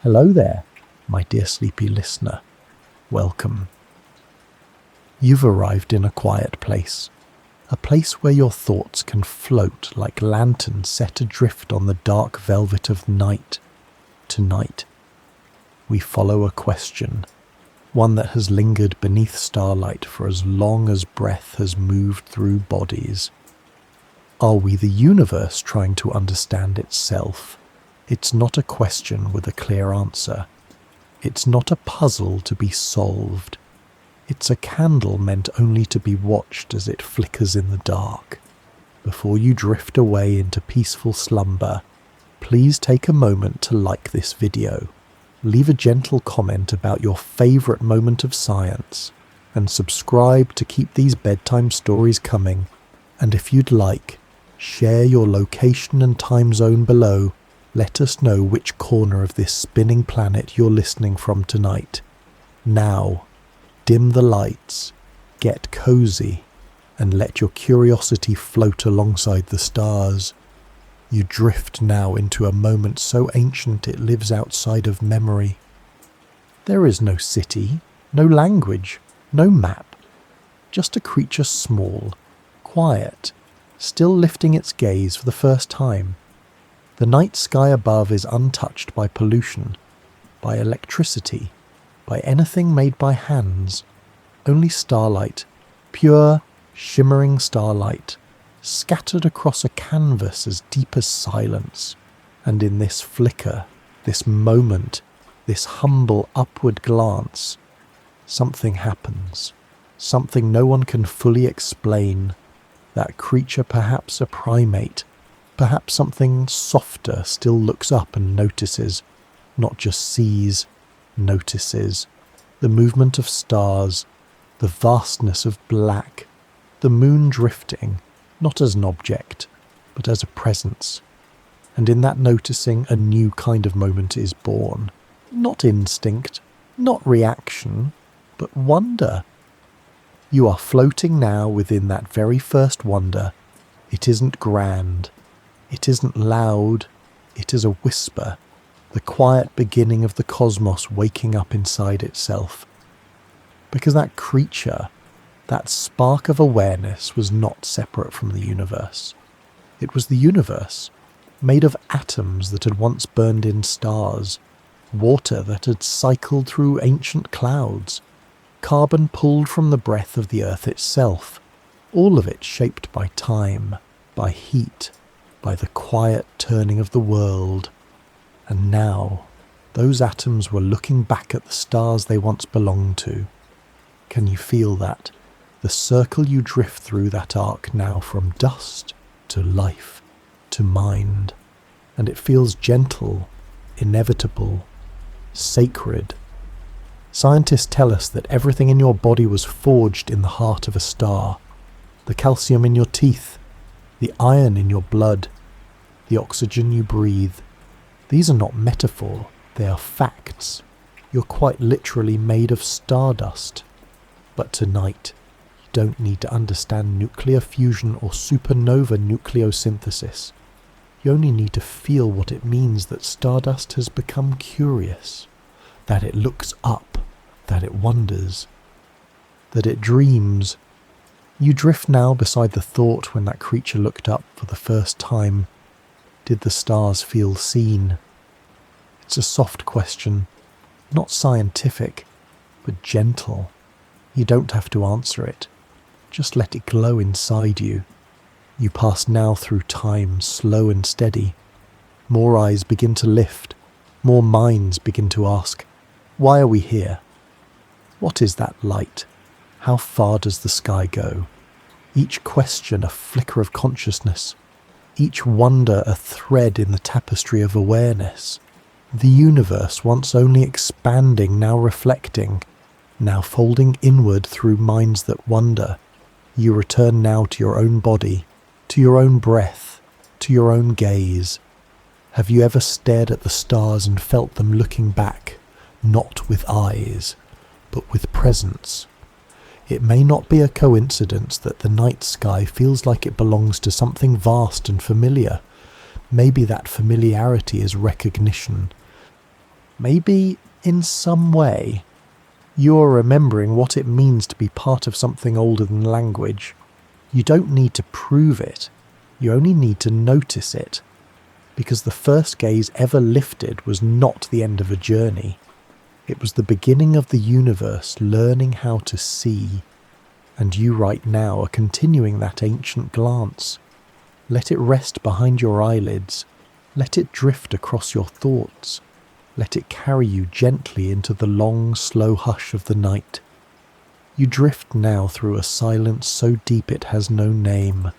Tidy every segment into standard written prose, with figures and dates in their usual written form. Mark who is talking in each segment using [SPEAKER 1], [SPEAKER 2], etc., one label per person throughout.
[SPEAKER 1] Hello there, my dear sleepy listener. Welcome. You've arrived in a quiet place, a place where your thoughts can float like lanterns set adrift on the dark velvet of night. Tonight, we follow a question, one that has lingered beneath starlight for as long as breath has moved through bodies. Are we the universe trying to understand itself? It's not a question with a clear answer. It's not a puzzle to be solved. It's a candle meant only to be watched as it flickers in the dark. Before you drift away into peaceful slumber, please take a moment to like this video, leave a gentle comment about your favourite moment of science, and subscribe to keep these bedtime stories coming. And if you'd like, share your location and time zone below. Let us know which corner of this spinning planet you're listening from tonight. Now, dim the lights, get cozy, and let your curiosity float alongside the stars. You drift now into a moment so ancient it lives outside of memory. There is no city, no language, no map. Just a creature small, quiet, still lifting its gaze for the first time. The night sky above is untouched by pollution, by electricity, by anything made by hands. Only starlight, pure, shimmering starlight, scattered across a canvas as deep as silence. And in this flicker, this moment, this humble upward glance, something happens. Something no one can fully explain. That creature, perhaps a primate, perhaps something softer, still looks up and notices, not just sees, notices. The movement of stars, the vastness of black, the moon drifting, not as an object, but as a presence. And in that noticing, a new kind of moment is born. Not instinct, not reaction, but wonder. You are floating now within that very first wonder. It isn't grand. It isn't loud, it is a whisper, the quiet beginning of the cosmos waking up inside itself. Because that creature, that spark of awareness was not separate from the universe. It was the universe, made of atoms that had once burned in stars, water that had cycled through ancient clouds, carbon pulled from the breath of the earth itself, all of it shaped by time, by heat, by the quiet turning of the world. And now, those atoms were looking back at the stars they once belonged to. Can you feel that? The circle you drift through that arc now, from dust to life to mind. And it feels gentle, inevitable, sacred. Scientists tell us that everything in your body was forged in the heart of a star. The calcium in your teeth, the iron in your blood, the oxygen you breathe. These are not metaphor, they are facts. You're quite literally made of stardust. But tonight, you don't need to understand nuclear fusion or supernova nucleosynthesis. You only need to feel what it means that stardust has become curious, that it looks up, that it wonders, that it dreams. You drift now beside the thought when that creature looked up for the first time. Did the stars feel seen? It's a soft question, not scientific, but gentle. You don't have to answer it. Just let it glow inside you. You pass now through time, slow and steady. More eyes begin to lift. More minds begin to ask, why are we here? What is that light? How far does the sky go? Each question a flicker of consciousness. Each wonder a thread in the tapestry of awareness. The universe, once only expanding, now reflecting, now folding inward through minds that wonder. You return now to your own body, to your own breath, to your own gaze. Have you ever stared at the stars and felt them looking back, not with eyes, but with presence? It may not be a coincidence that the night sky feels like it belongs to something vast and familiar. Maybe that familiarity is recognition. Maybe, in some way, you're remembering what it means to be part of something older than language. You don't need to prove it, you only need to notice it. Because the first gaze ever lifted was not the end of a journey. It was the beginning of the universe learning how to see. And you right now are continuing that ancient glance. Let it rest behind your eyelids. Let it drift across your thoughts. Let it carry you gently into the long, slow hush of the night. You drift now through a silence so deep it has no name.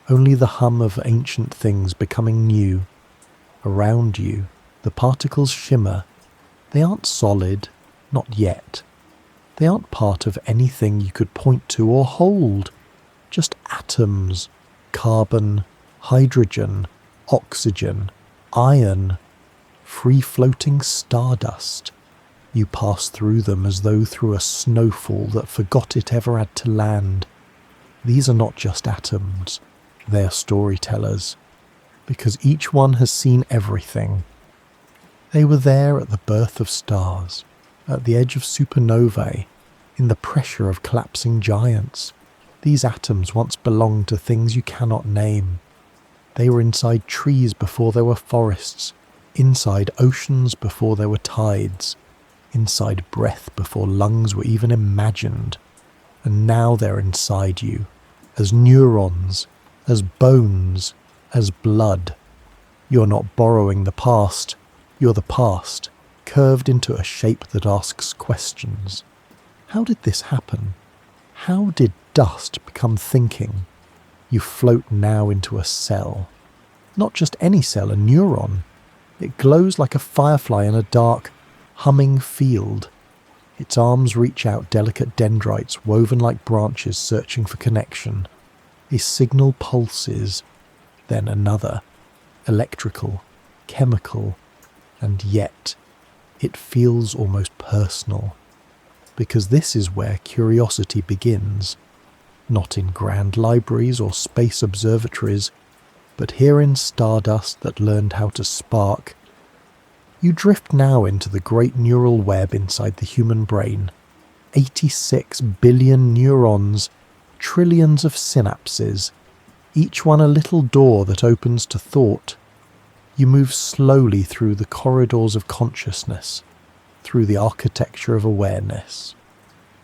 [SPEAKER 1] Only the hum of ancient things becoming new. Around you, the particles shimmer. They aren't solid, not yet. They aren't part of anything you could point to or hold. Just atoms, carbon, hydrogen, oxygen, iron, free-floating stardust. You pass through them as though through a snowfall that forgot it ever had to land. These are not just atoms, they are storytellers, because each one has seen everything. They were there at the birth of stars, at the edge of supernovae, in the pressure of collapsing giants. These atoms once belonged to things you cannot name. They were inside trees before there were forests, inside oceans before there were tides, inside breath before lungs were even imagined. And now they're inside you, as neurons, as bones, as blood. You're not borrowing the past, you're the past, curved into a shape that asks questions. How did this happen? How did dust become thinking? You float now into a cell. Not just any cell, a neuron. It glows like a firefly in a dark, humming field. Its arms reach out delicate dendrites woven like branches searching for connection. A signal pulses, then another, electrical, chemical, and yet it feels almost personal. Because this is where curiosity begins, not in grand libraries or space observatories, but here in stardust that learned how to spark. You drift now into the great neural web inside the human brain. 86 billion neurons, trillions of synapses, each one a little door that opens to thought. You move slowly through the corridors of consciousness, through the architecture of awareness.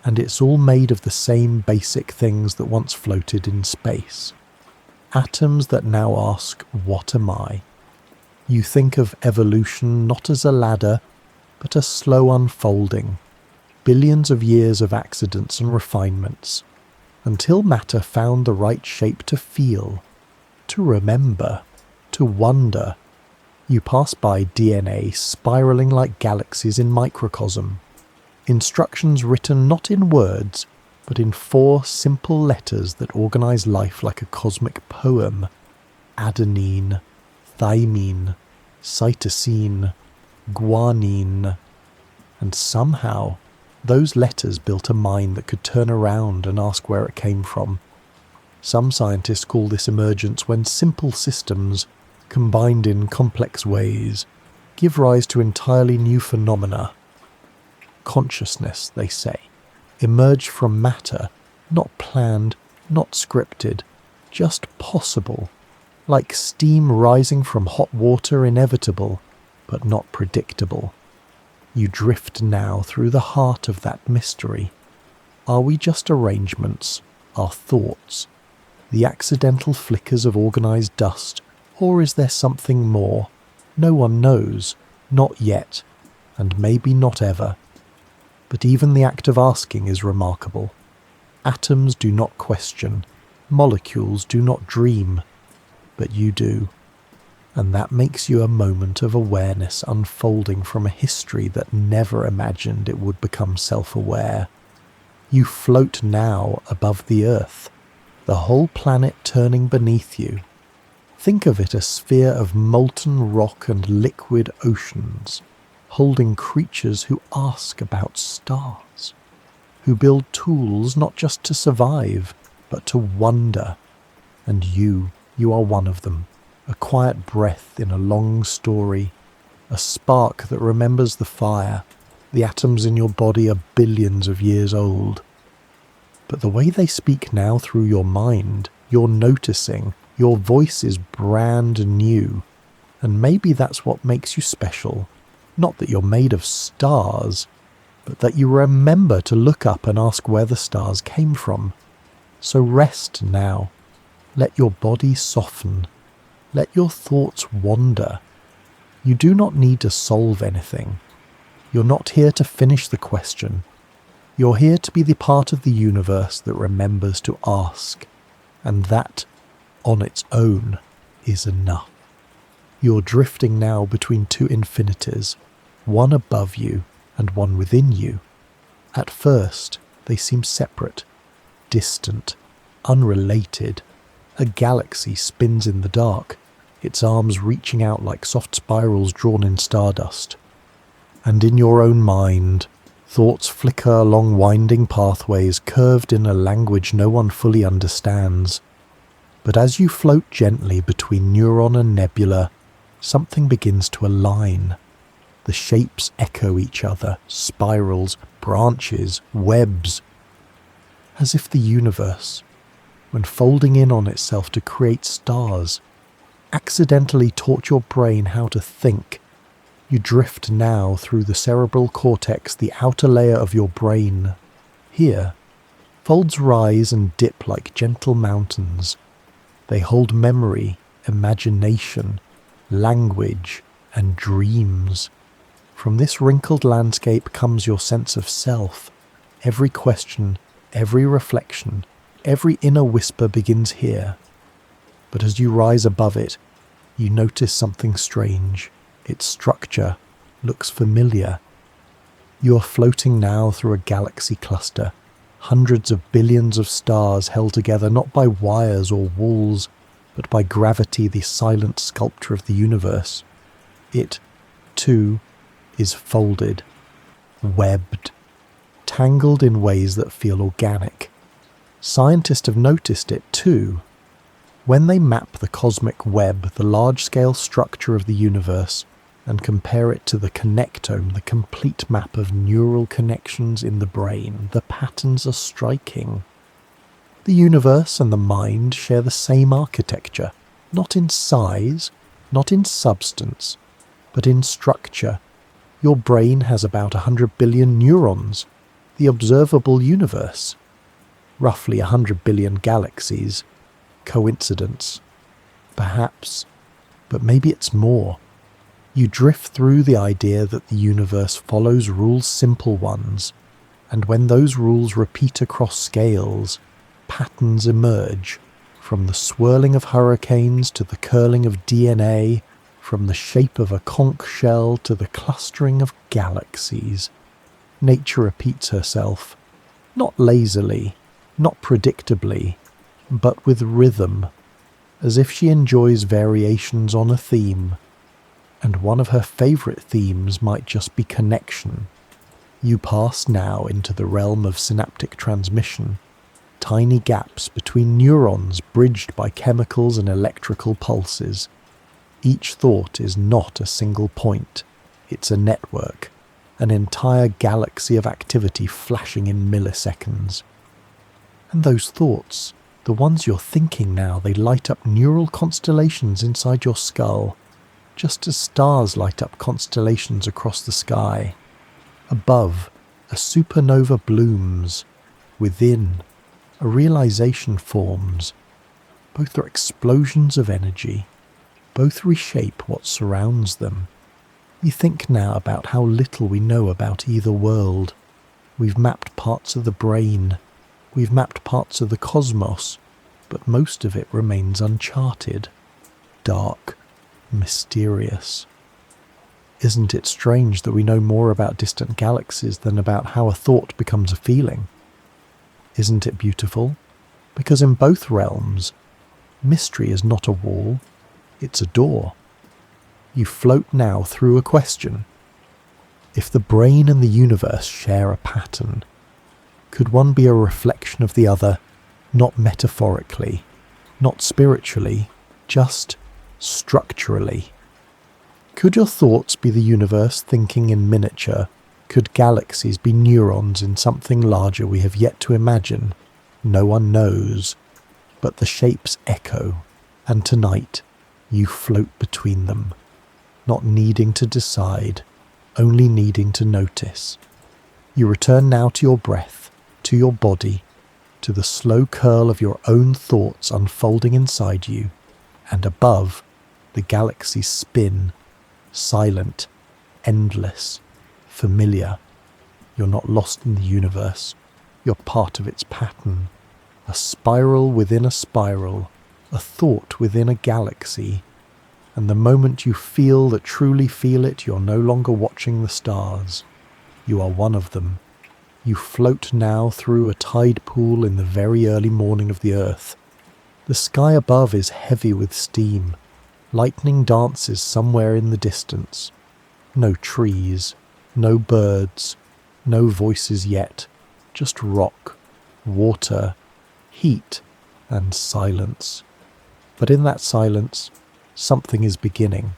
[SPEAKER 1] And it's all made of the same basic things that once floated in space. Atoms that now ask, what am I? You think of evolution not as a ladder, but a slow unfolding, billions of years of accidents and refinements, until matter found the right shape to feel, to remember, to wonder. You pass by DNA spiraling like galaxies in microcosm, instructions written not in words, but in 4 simple letters that organize life like a cosmic poem. Adenine, thymine, cytosine, guanine. And somehow, those letters built a mind that could turn around and ask where it came from. Some scientists call this emergence when simple systems, combined in complex ways, give rise to entirely new phenomena. Consciousness, they say, emerged from matter, not planned, not scripted, just possible, like steam rising from hot water, inevitable, but not predictable. You drift now through the heart of that mystery. Are we just arrangements, our thoughts, the accidental flickers of organized dust, or is there something more? No one knows, not yet, and maybe not ever. But even the act of asking is remarkable. Atoms do not question, molecules do not dream, but you do. And that makes you a moment of awareness unfolding from a history that never imagined it would become self-aware. You float now above the earth, the whole planet turning beneath you. Think of it a sphere of molten rock and liquid oceans, holding creatures who ask about stars, who build tools not just to survive, but to wonder. And you are one of them, a quiet breath in a long story. a spark that remembers the fire. The atoms in your body are billions of years old. But the way they speak now through your mind, you're noticing, your voice is brand new. And maybe that's what makes you special. Not that you're made of stars, but that you remember to look up and ask where the stars came from. So rest now. Let your body soften. Let your thoughts wander. You do not need to solve anything. You're not here to finish the question. You're here to be the part of the universe that remembers to ask. And that, on its own, is enough. You're drifting now between two infinities, one above you and one within you. At first, they seem separate, distant, unrelated. A galaxy spins in the dark, its arms reaching out like soft spirals drawn in stardust. And in your own mind, thoughts flicker along winding pathways curved in a language no one fully understands. But as you float gently between neuron and nebula, something begins to align. The shapes echo each other, spirals, branches, webs. As if the universe, when folding in on itself to create stars, accidentally taught your brain how to think. You drift now through the cerebral cortex, the outer layer of your brain. Here, folds rise and dip like gentle mountains. They hold memory, imagination, language, and dreams. From this wrinkled landscape comes your sense of self. Every question, every reflection, every inner whisper begins here. But as you rise above it, you notice something strange. Its structure looks familiar. You are floating now through a galaxy cluster, hundreds of billions of stars held together not by wires or walls, but by gravity, the silent sculptor of the universe. It, too, is folded, webbed, tangled in ways that feel organic. Scientists have noticed it too. When they map the cosmic web, the large-scale structure of the universe, and compare it to the connectome, the complete map of neural connections in the brain, the patterns are striking. The universe and the mind share the same architecture, not in size, not in substance, but in structure. Your brain has about 100 billion neurons, the observable universe. Roughly 100 billion galaxies. Coincidence? Perhaps, but maybe it's more. You drift through the idea that the universe follows rules, simple ones, and when those rules repeat across scales, patterns emerge, from the swirling of hurricanes to the curling of DNA, from the shape of a conch shell to the clustering of galaxies. Nature repeats herself, not lazily, not predictably, but with rhythm, as if she enjoys variations on a theme. And one of her favourite themes might just be connection. You pass now into the realm of synaptic transmission, tiny gaps between neurons bridged by chemicals and electrical pulses. Each thought is not a single point, it's a network, an entire galaxy of activity flashing in milliseconds. And those thoughts, the ones you're thinking now, they light up neural constellations inside your skull, just as stars light up constellations across the sky. Above, a supernova blooms. Within, a realization forms. Both are explosions of energy. Both reshape what surrounds them. You think now about how little we know about either world. We've mapped parts of the brain. We've mapped parts of the cosmos, but most of it remains uncharted. Dark. Mysterious. Isn't it strange that we know more about distant galaxies than about how a thought becomes a feeling? Isn't it beautiful? Because in both realms, mystery is not a wall, it's a door. You float now through a question. If the brain and the universe share a pattern, could one be a reflection of the other, not metaphorically, not spiritually, just structurally? Could your thoughts be the universe thinking in miniature? Could galaxies be neurons in something larger we have yet to imagine? No one knows, but the shapes echo, and tonight you float between them, not needing to decide, only needing to notice. You return now to your breath, to your body, to the slow curl of your own thoughts unfolding inside you, and above, the galaxies spin, silent, endless, familiar. You're not lost in the universe. You're part of its pattern. A spiral within a spiral, a thought within a galaxy. And the moment you feel that truly feel it, you're no longer watching the stars. You are one of them. You float now through a tide pool in the very early morning of the earth. The sky above is heavy with steam. Lightning dances somewhere in the distance. No trees, no birds, no voices yet, just rock, water, heat, and silence. But in that silence, something is beginning.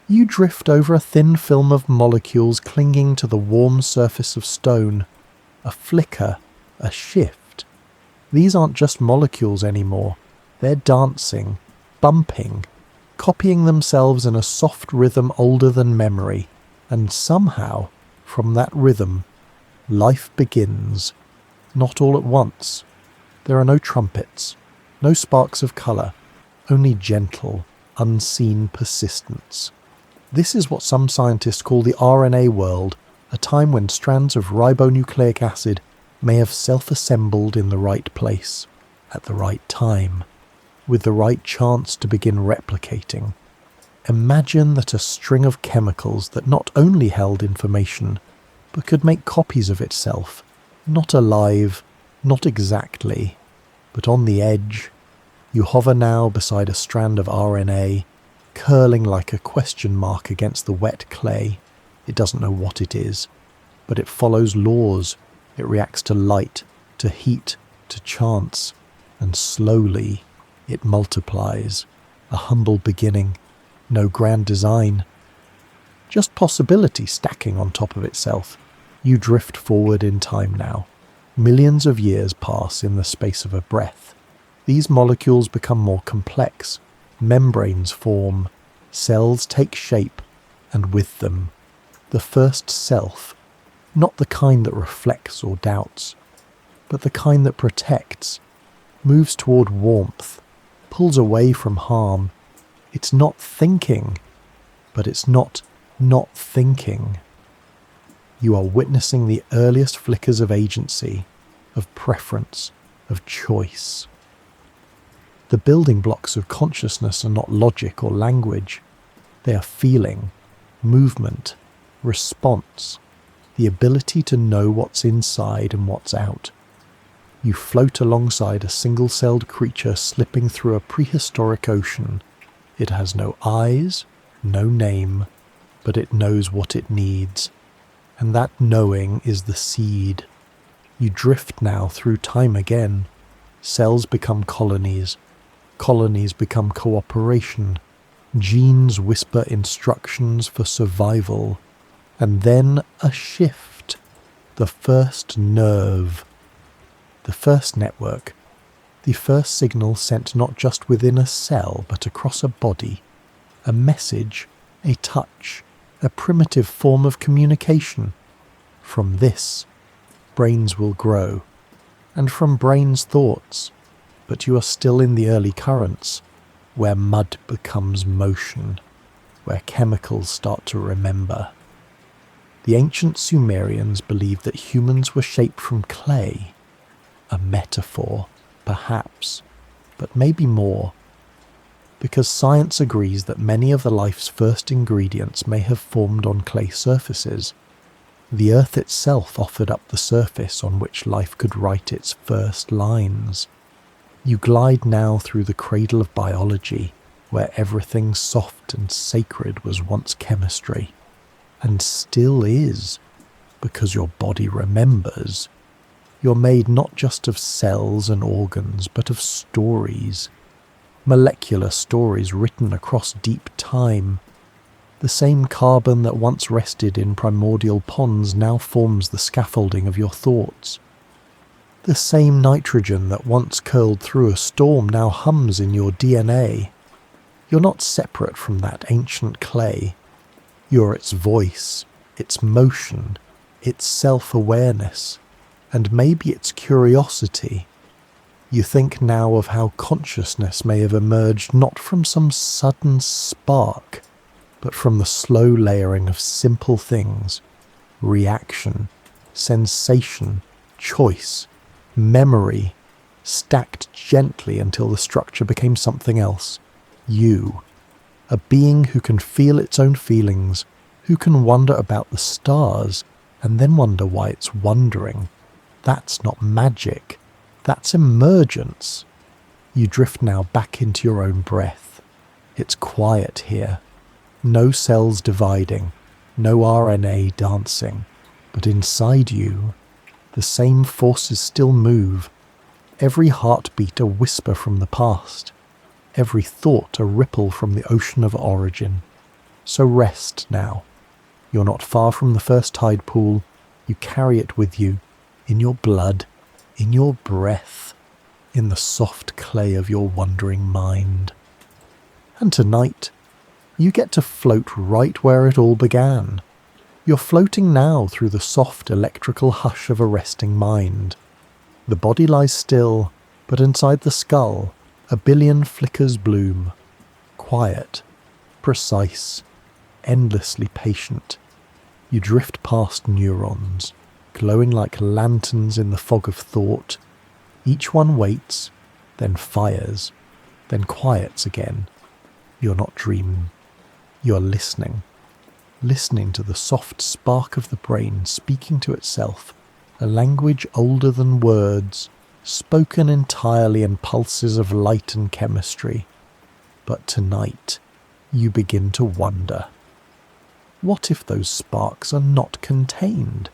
[SPEAKER 1] You drift over a thin film of molecules clinging to the warm surface of stone. A flicker, a shift. These aren't just molecules anymore. They're dancing, bumping, copying themselves in a soft rhythm older than memory, and somehow, from that rhythm, life begins. Not all at once. There are no trumpets, no sparks of colour, only gentle, unseen persistence. This is what some scientists call the RNA world, a time when strands of ribonucleic acid may have self-assembled in the right place, at the right time, with the right chance to begin replicating. Imagine that a string of chemicals that not only held information, but could make copies of itself, not alive, not exactly, but on the edge. You hover now beside a strand of RNA, curling like a question mark against the wet clay. It doesn't know what it is, but it follows laws. It reacts to light, to heat, to chance, and slowly it multiplies. A humble beginning, no grand design. Just possibility stacking on top of itself. You drift forward in time now. Millions of years pass in the space of a breath. These molecules become more complex. Membranes form. Cells take shape, and with them, the first self. Not the kind that reflects or doubts, but the kind that protects, moves toward warmth, pulls away from harm. It's not thinking, but it's not thinking. You are witnessing the earliest flickers of agency, of preference, of choice. The building blocks of consciousness are not logic or language. They are feeling, movement, response, the ability to know what's inside and what's out. You float alongside a single-celled creature slipping through a prehistoric ocean. It has no eyes, no name, but it knows what it needs. And that knowing is the seed. You drift now through time again. Cells become colonies. Colonies become cooperation. Genes whisper instructions for survival. And then a shift. The first nerve. The first network. The first signal sent not just within a cell, but across a body. A message, a touch, a primitive form of communication. From this, brains will grow. And from brains, thoughts. But you are still in the early currents, where mud becomes motion, where chemicals start to remember. The ancient Sumerians believed that humans were shaped from clay. A metaphor, perhaps, but maybe more. Because science agrees that many of the life's first ingredients may have formed on clay surfaces. The earth itself offered up the surface on which life could write its first lines. You glide now through the cradle of biology, where everything soft and sacred was once chemistry, and still is, because your body remembers. You're made not just of cells and organs, but of stories, molecular stories written across deep time. The same carbon that once rested in primordial ponds now forms the scaffolding of your thoughts. The same nitrogen that once curled through a storm now hums in your DNA. You're not separate from that ancient clay. You're its voice, its motion, its self-awareness, and maybe its curiosity. You think now of how consciousness may have emerged not from some sudden spark, but from the slow layering of simple things: reaction, sensation, choice, memory, stacked gently until the structure became something else. You, a being who can feel its own feelings, who can wonder about the stars, and then wonder why it's wondering. That's not magic. That's emergence. You drift now back into your own breath. It's quiet here. No cells dividing, no RNA dancing, but inside you, the same forces still move. Every heartbeat a whisper from the past. Every thought a ripple from the ocean of origin. So rest now. You're not far from the first tide pool. You carry it with you, in your blood, in your breath, in the soft clay of your wandering mind. And tonight, you get to float right where it all began. You're floating now through the soft electrical hush of a resting mind. The body lies still, but inside the skull, a billion flickers bloom. Quiet, precise, endlessly patient. You drift past neurons, glowing like lanterns in the fog of thought. Each one waits, then fires, then quiets again. You're not dreaming. You're listening. Listening to the soft spark of the brain speaking to itself, a language older than words, spoken entirely in pulses of light and chemistry. But tonight, you begin to wonder. What if those sparks are not contained?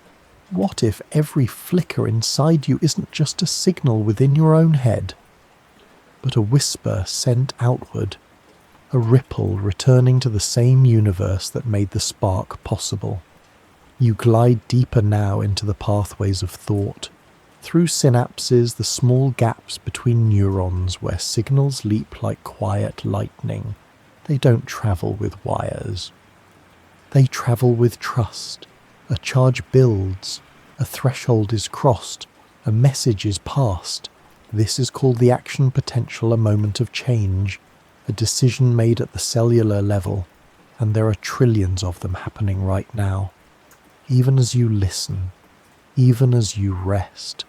[SPEAKER 1] What if every flicker inside you isn't just a signal within your own head, but a whisper sent outward? A ripple returning to the same universe that made the spark possible. You glide deeper now into the pathways of thought, through synapses, the small gaps between neurons where signals leap like quiet lightning. They don't travel with wires. They travel with trust. A charge builds, a threshold is crossed, a message is passed. This is called the action potential, a moment of change. A decision made at the cellular level, and there are trillions of them happening right now, even as you listen, even as you rest.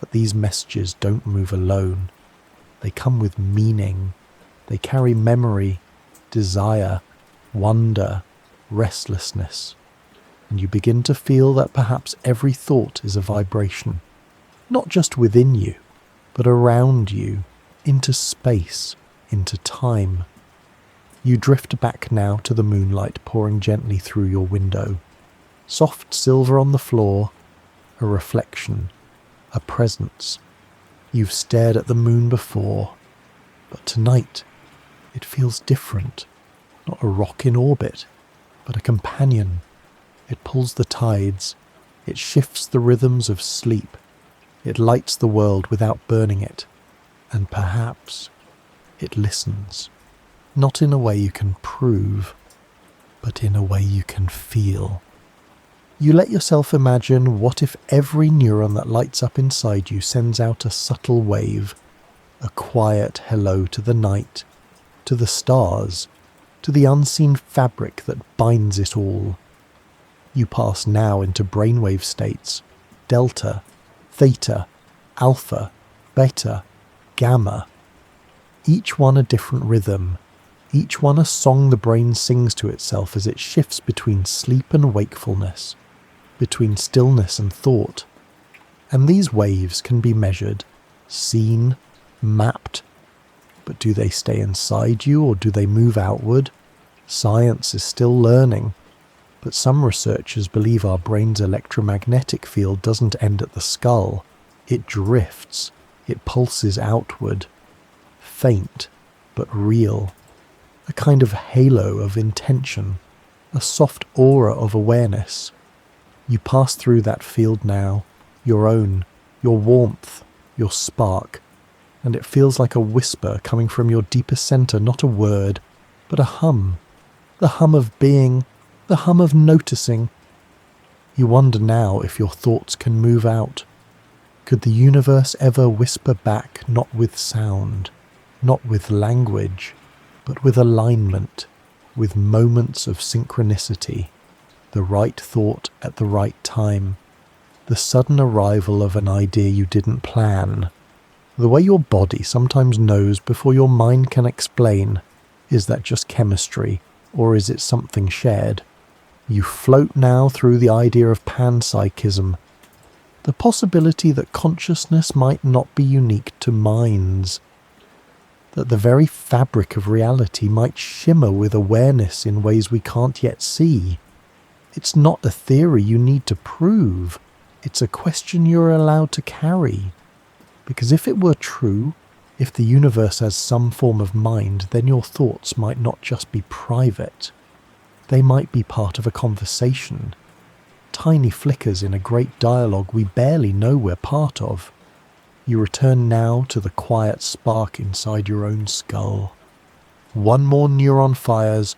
[SPEAKER 1] But these messages don't move alone. They come with meaning. They carry memory, desire, wonder, restlessness, and you begin to feel that perhaps every thought is a vibration, not just within you, but around you, into space, into time. You drift back now to the moonlight pouring gently through your window. Soft silver on the floor, a reflection, a presence. You've stared at the moon before, but tonight it feels different. Not a rock in orbit, but a companion. It pulls the tides. It shifts the rhythms of sleep. It lights the world without burning it. And perhaps it listens, not in a way you can prove, but in a way you can feel. You let yourself imagine, what if every neuron that lights up inside you sends out a subtle wave, a quiet hello to the night, to the stars, to the unseen fabric that binds it all. You pass now into brainwave states, delta, theta, alpha, beta, gamma. Each one a different rhythm, each one a song the brain sings to itself as it shifts between sleep and wakefulness, between stillness and thought. And these waves can be measured, seen, mapped. But do they stay inside you or do they move outward? Science is still learning, but some researchers believe our brain's electromagnetic field doesn't end at the skull. It drifts, it pulses outward. Faint, but real, a kind of halo of intention, a soft aura of awareness. You pass through that field now, your own, your warmth, your spark, and it feels like a whisper coming from your deepest center, not a word, but a hum. The hum of being, the hum of noticing. You wonder now if your thoughts can move out. Could the universe ever whisper back, not with sound, not with language, but with alignment, with moments of synchronicity, the right thought at the right time, the sudden arrival of an idea you didn't plan? The way your body sometimes knows before your mind can explain. Is that just chemistry, or is it something shared? You float now through the idea of panpsychism, the possibility that consciousness might not be unique to minds, that the very fabric of reality might shimmer with awareness in ways we can't yet see. It's not a theory you need to prove, it's a question you're allowed to carry. Because if it were true, if the universe has some form of mind, then your thoughts might not just be private. They might be part of a conversation. Tiny flickers in a great dialogue we barely know we're part of. You return now to the quiet spark inside your own skull. One more neuron fires,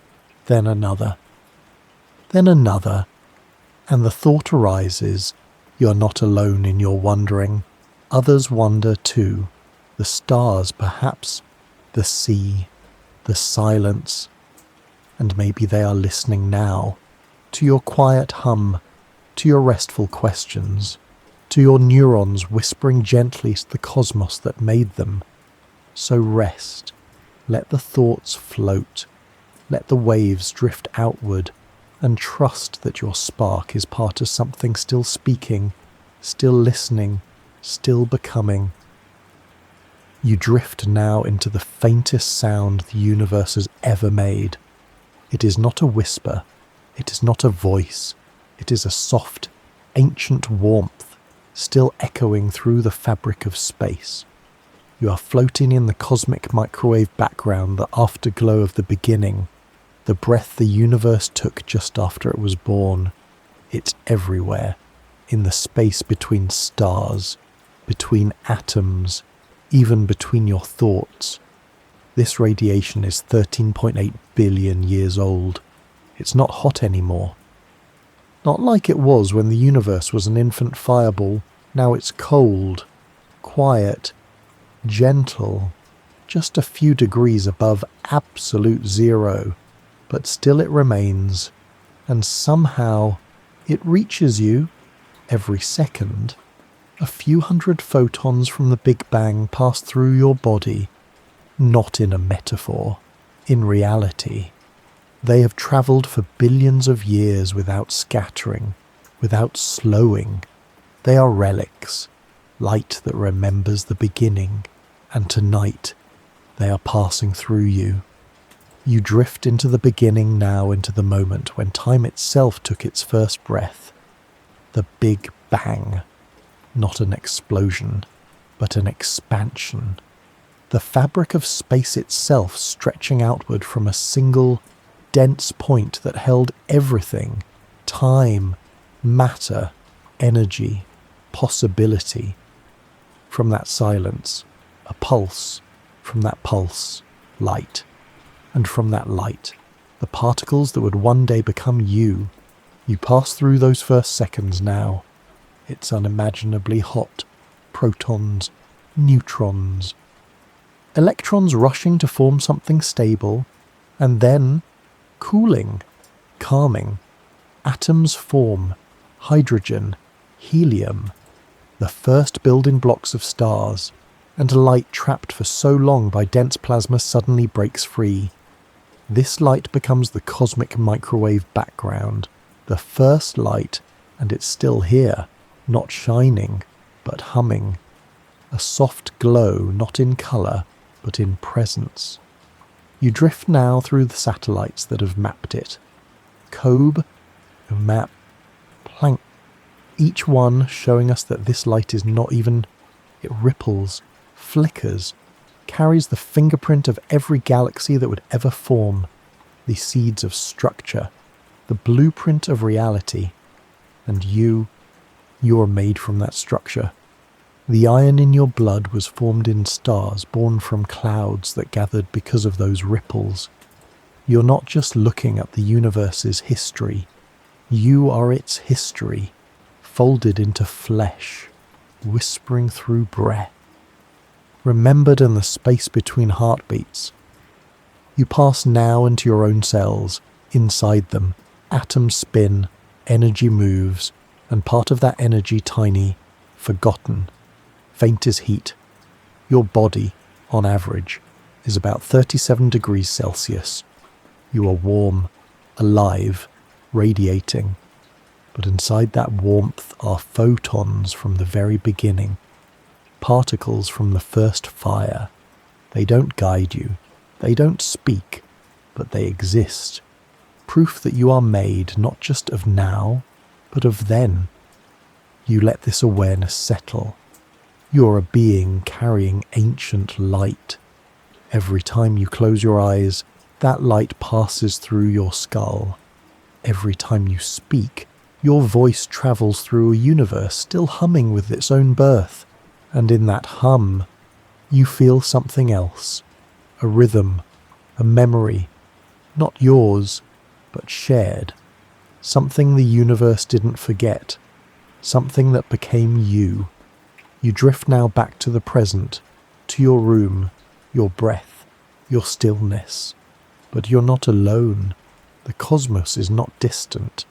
[SPEAKER 1] then another, and the thought arises, you're not alone in your wondering. Others wonder too. The stars, perhaps, the sea, the silence, and maybe they are listening now to your quiet hum, to your restful questions, to your neurons whispering gently to the cosmos that made them. So rest, let the thoughts float, let the waves drift outward, and trust that your spark is part of something still speaking, still listening, still becoming. You drift now into the faintest sound the universe has ever made. It is not a whisper, it is not a voice, it is a soft, ancient warmth, still echoing through the fabric of space. You are floating in the cosmic microwave background, the afterglow of the beginning, the breath the universe took just after it was born. It's everywhere, in the space between stars, between atoms, even between your thoughts. This radiation is 13.8 billion years old. It's not hot anymore. Not like it was when the universe was an infant fireball. Now it's cold, quiet, gentle, just a few degrees above absolute zero, but still it remains, and somehow it reaches you every second. A few hundred photons from the Big Bang pass through your body, not in a metaphor, in reality. They have travelled for billions of years without scattering, without slowing. They are relics, light that remembers the beginning, and tonight they are passing through you. You drift into the beginning now, into the moment when time itself took its first breath. The Big Bang. Not an explosion, but an expansion. The fabric of space itself stretching outward from a single, dense point that held everything: time, matter, energy, possibility. From that silence, a pulse. From that pulse, light. And from that light, the particles that would one day become you. You pass through those first seconds now. It's unimaginably hot. Protons, neutrons, electrons rushing to form something stable, and then cooling, calming. Atoms form, hydrogen, helium, the first building blocks of stars, and light trapped for so long by dense plasma suddenly breaks free. This light becomes the cosmic microwave background, the first light, and it's still here. Not shining, but humming. A soft glow, not in colour, but in presence. You drift now through the satellites that have mapped it. Kobe, Map, Planck, each one showing us that this light is not even... It ripples, flickers, carries the fingerprint of every galaxy that would ever form, the seeds of structure, the blueprint of reality, and you are made from that structure. The iron in your blood was formed in stars born from clouds that gathered because of those ripples. You're not just looking at the universe's history, you are its history, folded into flesh, whispering through breath, remembered in the space between heartbeats. You pass now into your own cells. Inside them, atoms spin, energy moves, and part of that energy tiny, forgotten, faint as heat. Your body, on average, is about 37 degrees Celsius. You are warm, alive, radiating. But inside that warmth are photons from the very beginning, particles from the first fire. They don't guide you, they don't speak, but they exist. Proof that you are made not just of now, but of then. You let this awareness settle. You're a being carrying ancient light. Every time you close your eyes, that light passes through your skull. Every time you speak, your voice travels through a universe still humming with its own birth. And in that hum, you feel something else. A rhythm, a memory, not yours, but shared. Something the universe didn't forget. Something that became you. You drift now back to the present, to your room, your breath, your stillness. But you're not alone. The cosmos is not distant.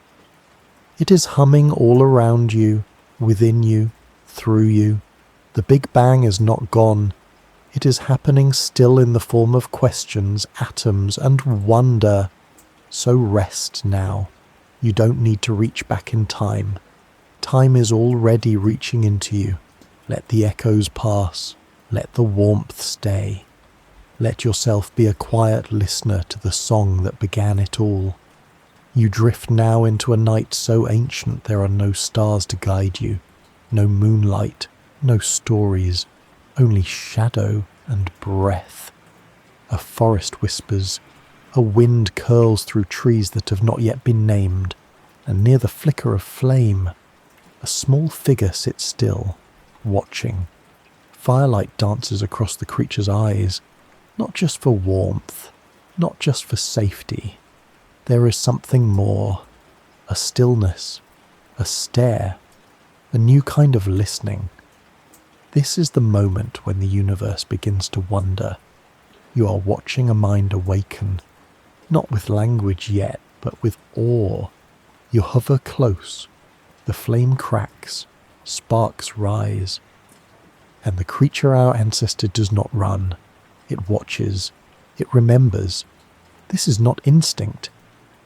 [SPEAKER 1] It is humming all around you, within you, through you. The Big Bang is not gone. It is happening still in the form of questions, atoms, and wonder. So rest now. You don't need to reach back in time. Time is already reaching into you. Let the echoes pass. Let the warmth stay. Let yourself be a quiet listener to the song that began it all. You drift now into a night so ancient there are no stars to guide you, no moonlight, no stories, only shadow and breath. A forest whispers, a wind curls through trees that have not yet been named, and near the flicker of flame, a small figure sits still, watching. Firelight dances across the creature's eyes, not just for warmth, not just for safety. There is something more, a stillness, a stare, a new kind of listening. This is the moment when the universe begins to wonder. You are watching a mind awaken, not with language yet, but with awe. You hover close, the flame cracks, sparks rise, and the creature our ancestor does not run. It watches, it remembers. This is not instinct.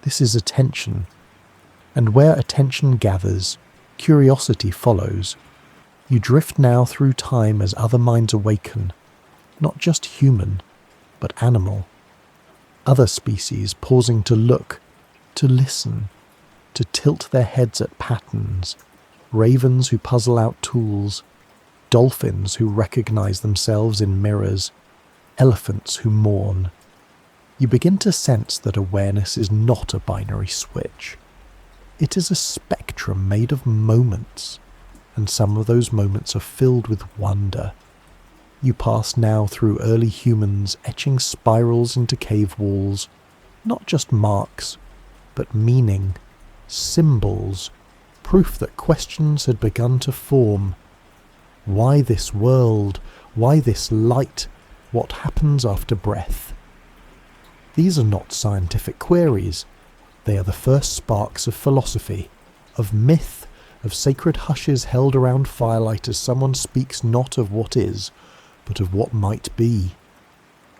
[SPEAKER 1] This is attention. And where attention gathers, curiosity follows. You drift now through time as other minds awaken, not just human, but animal. Other species pausing to look, to listen, to tilt their heads at patterns. Ravens who puzzle out tools, dolphins who recognize themselves in mirrors, elephants who mourn. You begin to sense that awareness is not a binary switch. It is a spectrum made of moments, and some of those moments are filled with wonder. You pass now through early humans etching spirals into cave walls, not just marks, but meaning, symbols, proof that questions had begun to form. Why this world? Why this light? What happens after breath? These are not scientific queries. They are the first sparks of philosophy, of myth, of sacred hushes held around firelight as someone speaks not of what is, but of what might be.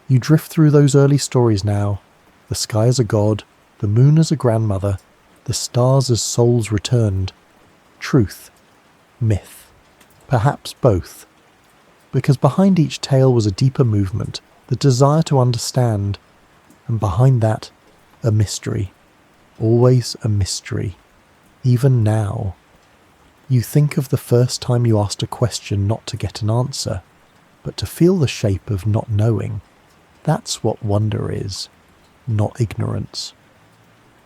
[SPEAKER 1] You drift through those early stories now. The sky as a god, the moon as a grandmother, the stars as souls returned. Truth, myth, perhaps both. Because behind each tale was a deeper movement, the desire to understand, and behind that, a mystery. Always a mystery. Even now. You think of the first time you asked a question not to get an answer, but to feel the shape of not knowing. That's what wonder is, not ignorance.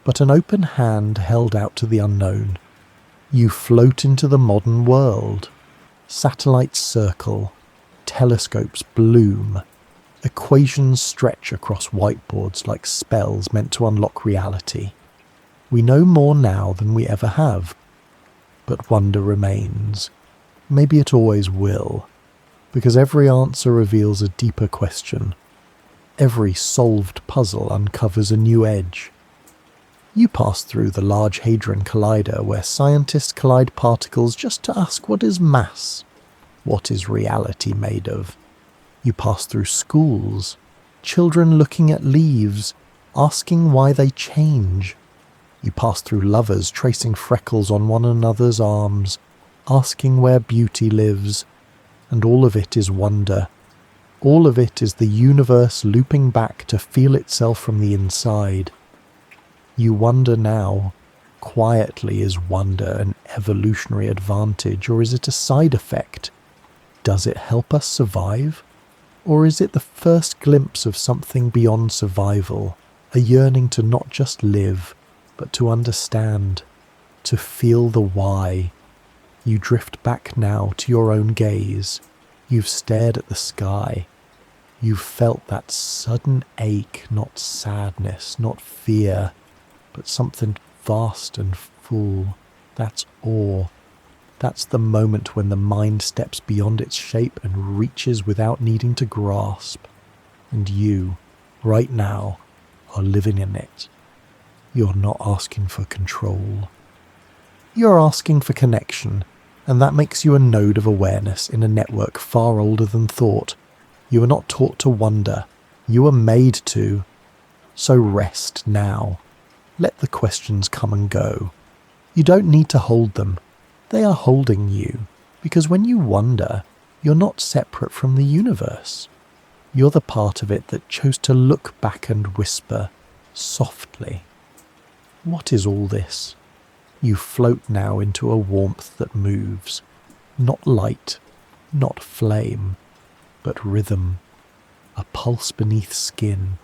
[SPEAKER 1] but an open hand held out to the unknown. You float into the modern world. Satellites circle, telescopes bloom, equations stretch across whiteboards like spells meant to unlock reality. We know more now than we ever have, but wonder remains. Maybe it always will, because every answer reveals a deeper question. Every solved puzzle uncovers a new edge. You pass through the Large Hadron Collider, where scientists collide particles just to ask what is mass, what is reality made of. You pass through schools, children looking at leaves, asking why they change. You pass through lovers tracing freckles on one another's arms, asking where beauty lives, and all of it is wonder. All of it is the universe looping back to feel itself from the inside. You wonder now, quietly, is wonder an evolutionary advantage, or is it a side effect? Does it help us survive? Or is it the first glimpse of something beyond survival, a yearning to not just live, but to understand, to feel the why? You drift back now to your own gaze. You've stared at the sky. You've felt that sudden ache, not sadness, not fear, but something vast and full. That's awe. That's the moment when the mind steps beyond its shape and reaches without needing to grasp. And you, right now, are living in it. You're not asking for control. You're asking for connection, and that makes you a node of awareness in a network far older than thought. You are not taught to wonder. You are made to. So rest now. Let the questions come and go. You don't need to hold them. They are holding you, because when you wonder, you're not separate from the universe. You're the part of it that chose to look back and whisper, softly, "What is all this?" You float now into a warmth that moves. Not light, not flame, but rhythm. A pulse beneath skin.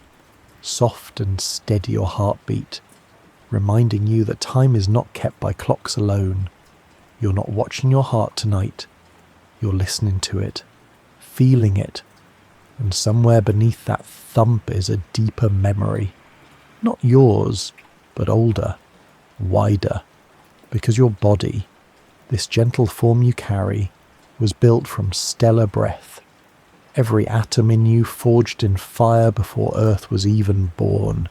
[SPEAKER 1] Soft and steady your heartbeat, reminding you that time is not kept by clocks alone. You're not watching your heart tonight. You're listening to it, feeling it, and somewhere beneath that thump is a deeper memory. Not yours, but older, wider, because your body, this gentle form you carry, was built from stellar breath. Every atom in you forged in fire before Earth was even born.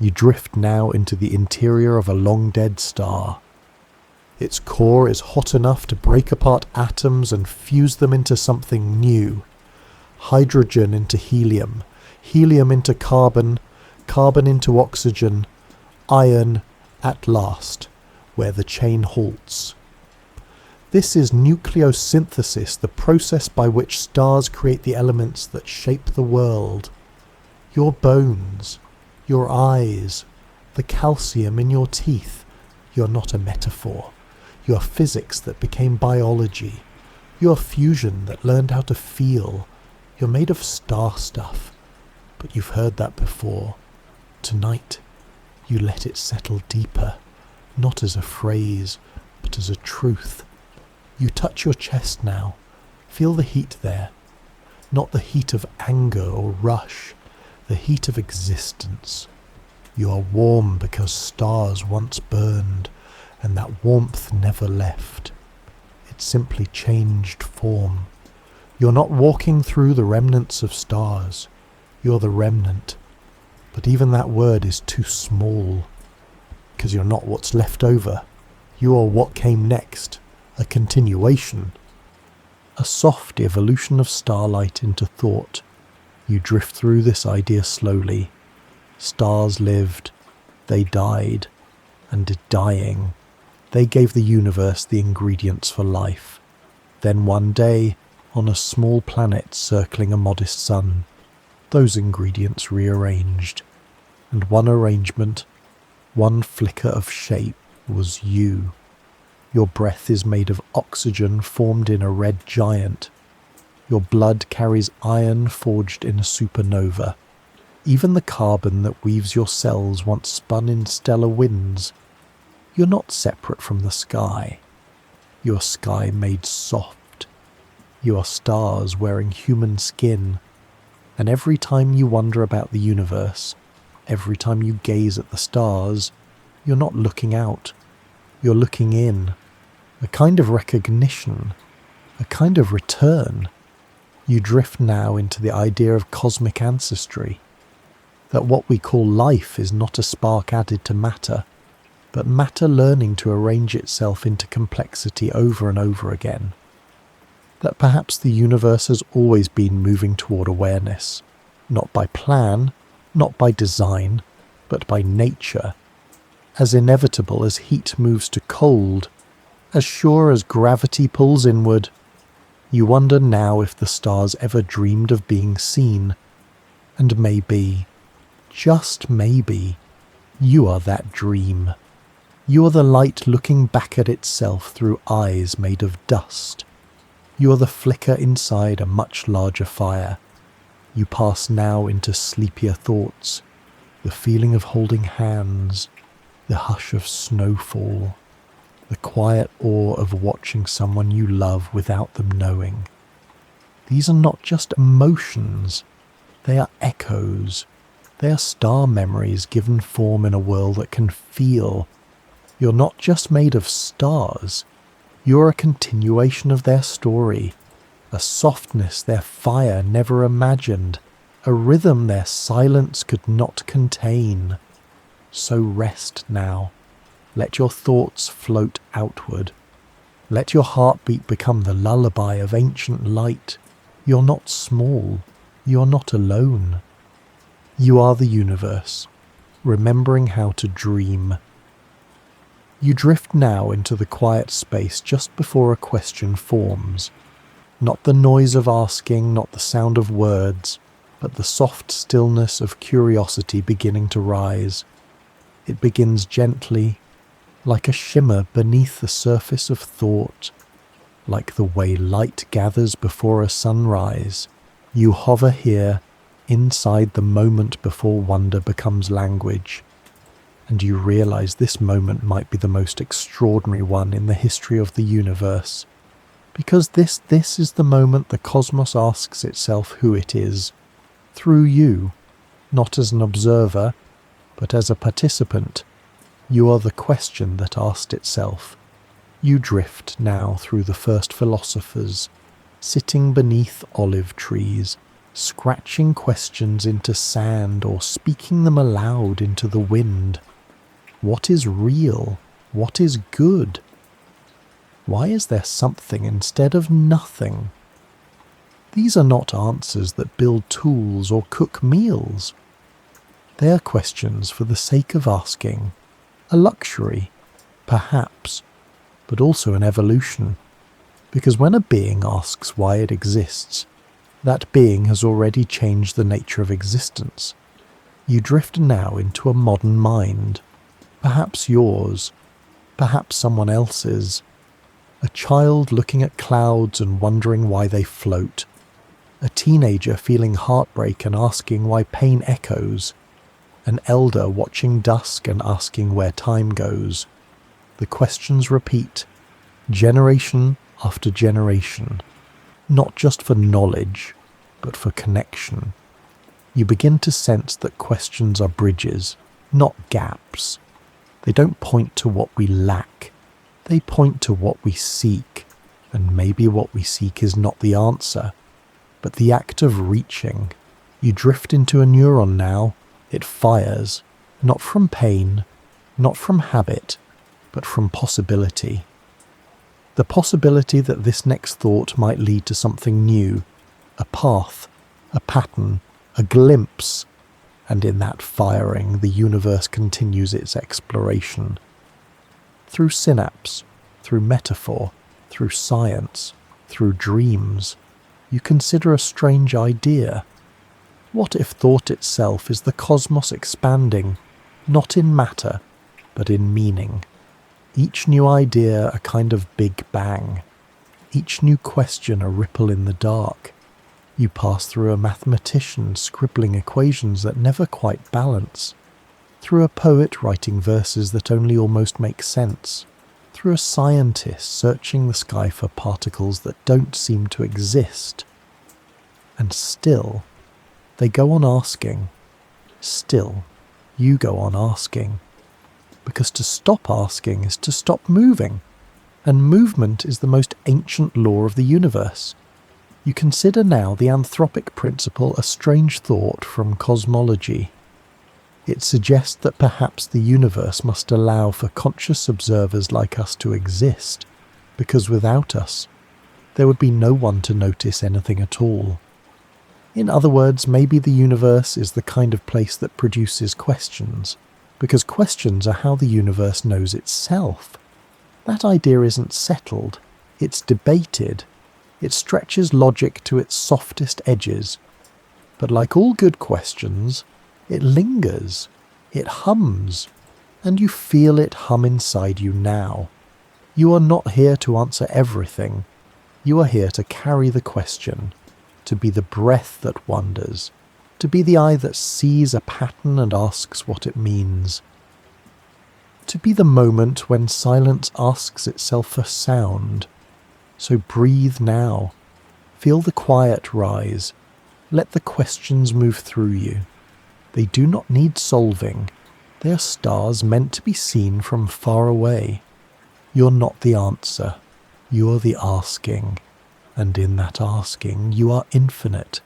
[SPEAKER 1] You drift now into the interior of a long-dead star. Its core is hot enough to break apart atoms and fuse them into something new. Hydrogen into helium, helium into carbon, carbon into oxygen, iron at last, where the chain halts. This is nucleosynthesis, the process by which stars create the elements that shape the world. Your bones, your eyes, the calcium in your teeth. You're not a metaphor. You're physics that became biology. You're fusion that learned how to feel. You're made of star stuff. But you've heard that before. Tonight, you let it settle deeper, not as a phrase, but as a truth. You touch your chest now. Feel the heat there. Not the heat of anger or rush, the heat of existence. You are warm because stars once burned, and that warmth never left. It simply changed form. You're not walking through the remnants of stars. You're the remnant. But even that word is too small, because you're not what's left over. You are what came next, a continuation. A soft evolution of starlight into thought. You drift through this idea slowly. Stars lived, they died, and dying, they gave the universe the ingredients for life. Then one day, on a small planet circling a modest sun, those ingredients rearranged, and one arrangement, one flicker of shape was you. Your breath is made of oxygen formed in a red giant. Your blood carries iron forged in a supernova. even the carbon that weaves your cells once spun in stellar winds. You're not separate from the sky. You are sky made soft. You are stars wearing human skin. And every time you wonder about the universe, every time you gaze at the stars, you're not looking out. You're looking in. A kind of recognition. A kind of return. You drift now into the idea of cosmic ancestry. That what we call life is not a spark added to matter, but matter learning to arrange itself into complexity over and over again. That perhaps the universe has always been moving toward awareness, not by plan, not by design, but by nature, as inevitable as heat moves to cold, as sure as gravity pulls inward. You wonder now if the stars ever dreamed of being seen, and maybe, just maybe, you are that dream. You are the light looking back at itself through eyes made of dust. You are the flicker inside a much larger fire. You pass now into sleepier thoughts, the feeling of holding hands, the hush of snowfall, the quiet awe of watching someone you love without them knowing. These are not just emotions, they are echoes. They are star memories given form in a world that can feel. You're not just made of stars, you're a continuation of their story, a softness their fire never imagined, a rhythm their silence could not contain. So rest now. Let your thoughts float outward. Let your heartbeat become the lullaby of ancient light. You're not small. You're not alone. You are the universe, remembering how to dream. You drift now into the quiet space just before a question forms. Not the noise of asking, not the sound of words, but the soft stillness of curiosity beginning to rise. It begins gently, like a shimmer beneath the surface of thought, like the way light gathers before a sunrise. You hover here, inside the moment before wonder becomes language, and you realize this moment might be the most extraordinary one in the history of the universe, because this is the moment the cosmos asks itself who it is, through you, not as an observer, but as a participant. You are the question that asked itself. You drift now through the first philosophers, sitting beneath olive trees, scratching questions into sand or speaking them aloud into the wind. What is real? What is good? Why is there something instead of nothing? These are not answers that build tools or cook meals. They are questions for the sake of asking, a luxury, perhaps, but also an evolution. Because when a being asks why it exists, that being has already changed the nature of existence. You drift now into a modern mind, perhaps yours, perhaps someone else's. A child looking at clouds and wondering why they float. A teenager feeling heartbreak and asking why pain echoes. An elder watching dusk and asking where time goes. The questions repeat, generation after generation. Not just for knowledge, but for connection. You begin to sense that questions are bridges, not gaps. They don't point to what we lack. They point to what we seek, and maybe what we seek is not the answer, but the act of reaching. You drift into a neuron now. It fires, not from pain, not from habit, but from possibility. The possibility that this next thought might lead to something new, a path, a pattern, a glimpse, and in that firing the universe continues its exploration. Through synapse, through metaphor, through science, through dreams, you consider a strange idea. What if thought itself is the cosmos expanding, not in matter, but in meaning? Each new idea a kind of big bang, each new question a ripple in the dark. You pass through a mathematician scribbling equations that never quite balance, through a poet writing verses that only almost make sense, through a scientist searching the sky for particles that don't seem to exist. And still, they go on asking. Still, you go on asking. Because to stop asking is to stop moving, and movement is the most ancient law of the universe. You consider now the anthropic principle a strange thought from cosmology. It suggests that perhaps the universe must allow for conscious observers like us to exist, because without us, there would be no one to notice anything at all. In other words, maybe the universe is the kind of place that produces questions, because questions are how the universe knows itself. That idea isn't settled, it's debated. It stretches logic to its softest edges. But like all good questions, it lingers, it hums, and you feel it hum inside you now. You are not here to answer everything. You are here to carry the question, to be the breath that wonders, to be the eye that sees a pattern and asks what it means. To be the moment when silence asks itself for sound. So breathe now. Feel the quiet rise. Let the questions move through you. They do not need solving. They are stars meant to be seen from far away. You're not the answer. You are the asking. And in that asking, you are infinite.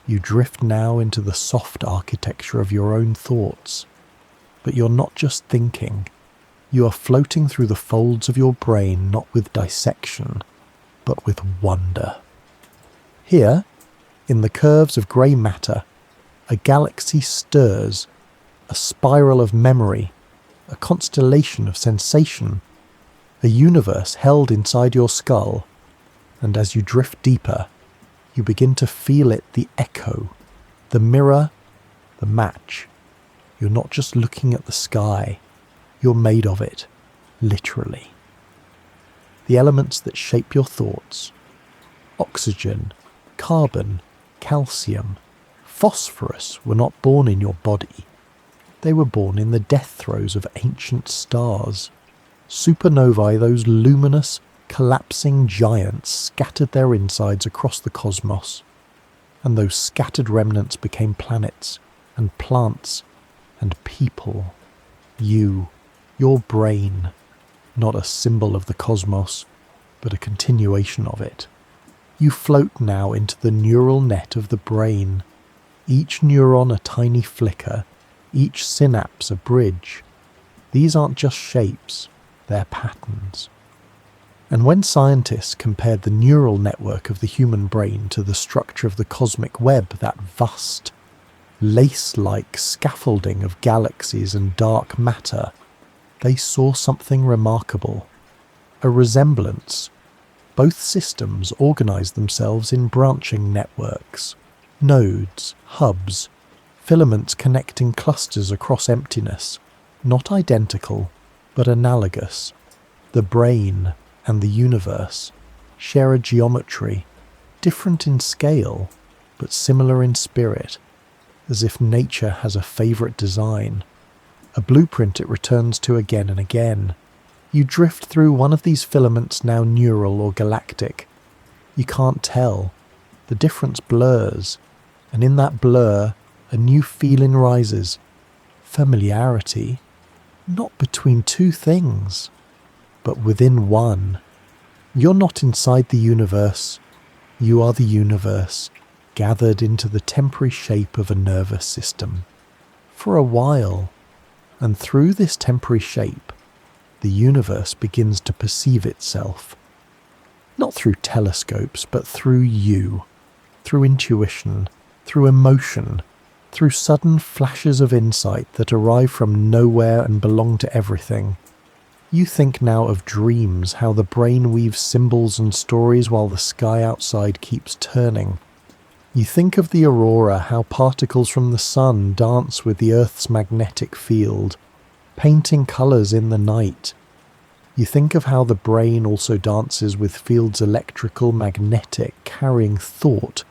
[SPEAKER 1] You drift now into the soft architecture of your own thoughts. But you're not just thinking. You are floating through the folds of your brain not with dissection, but with wonder. Here, in the curves of grey matter, a galaxy stirs, a spiral of memory, a constellation of sensation, a universe held inside your skull, and as you drift deeper, you begin to feel it, the echo, the mirror, the match. You're not just looking at the sky, you're made of it, literally. The elements that shape your thoughts, oxygen, carbon, calcium, phosphorus, were not born in your body. They were born in the death throes of ancient stars. Supernovae, those luminous, collapsing giants, scattered their insides across the cosmos, and those scattered remnants became planets and plants and people. You, your brain, not a symbol of the cosmos, but a continuation of it. You float now into the neural net of the brain, each neuron a tiny flicker, each synapse a bridge. These aren't just shapes, they're patterns. And when scientists compared the neural network of the human brain to the structure of the cosmic web, that vast, lace-like scaffolding of galaxies and dark matter, they saw something remarkable, a resemblance. Both systems organize themselves in branching networks, nodes, hubs, filaments connecting clusters across emptiness, not identical, but analogous. The brain and the universe share a geometry, different in scale, but similar in spirit, as if nature has a favorite design, a blueprint it returns to again and again. You drift through one of these filaments, now neural or galactic. You can't tell. The difference blurs, and in that blur, a new feeling rises. Familiarity, not between two things, but within one. You're not inside the universe. You are the universe, gathered into the temporary shape of a nervous system. For a while, and through this temporary shape, the universe begins to perceive itself. Not through telescopes, but through you, through intuition, through emotion, through sudden flashes of insight that arrive from nowhere and belong to everything. You think now of dreams, how the brain weaves symbols and stories while the sky outside keeps turning. You think of the aurora, how particles from the sun dance with the Earth's magnetic field, painting colours in the night. You think of how the brain also dances with fields electrical, magnetic, carrying thought,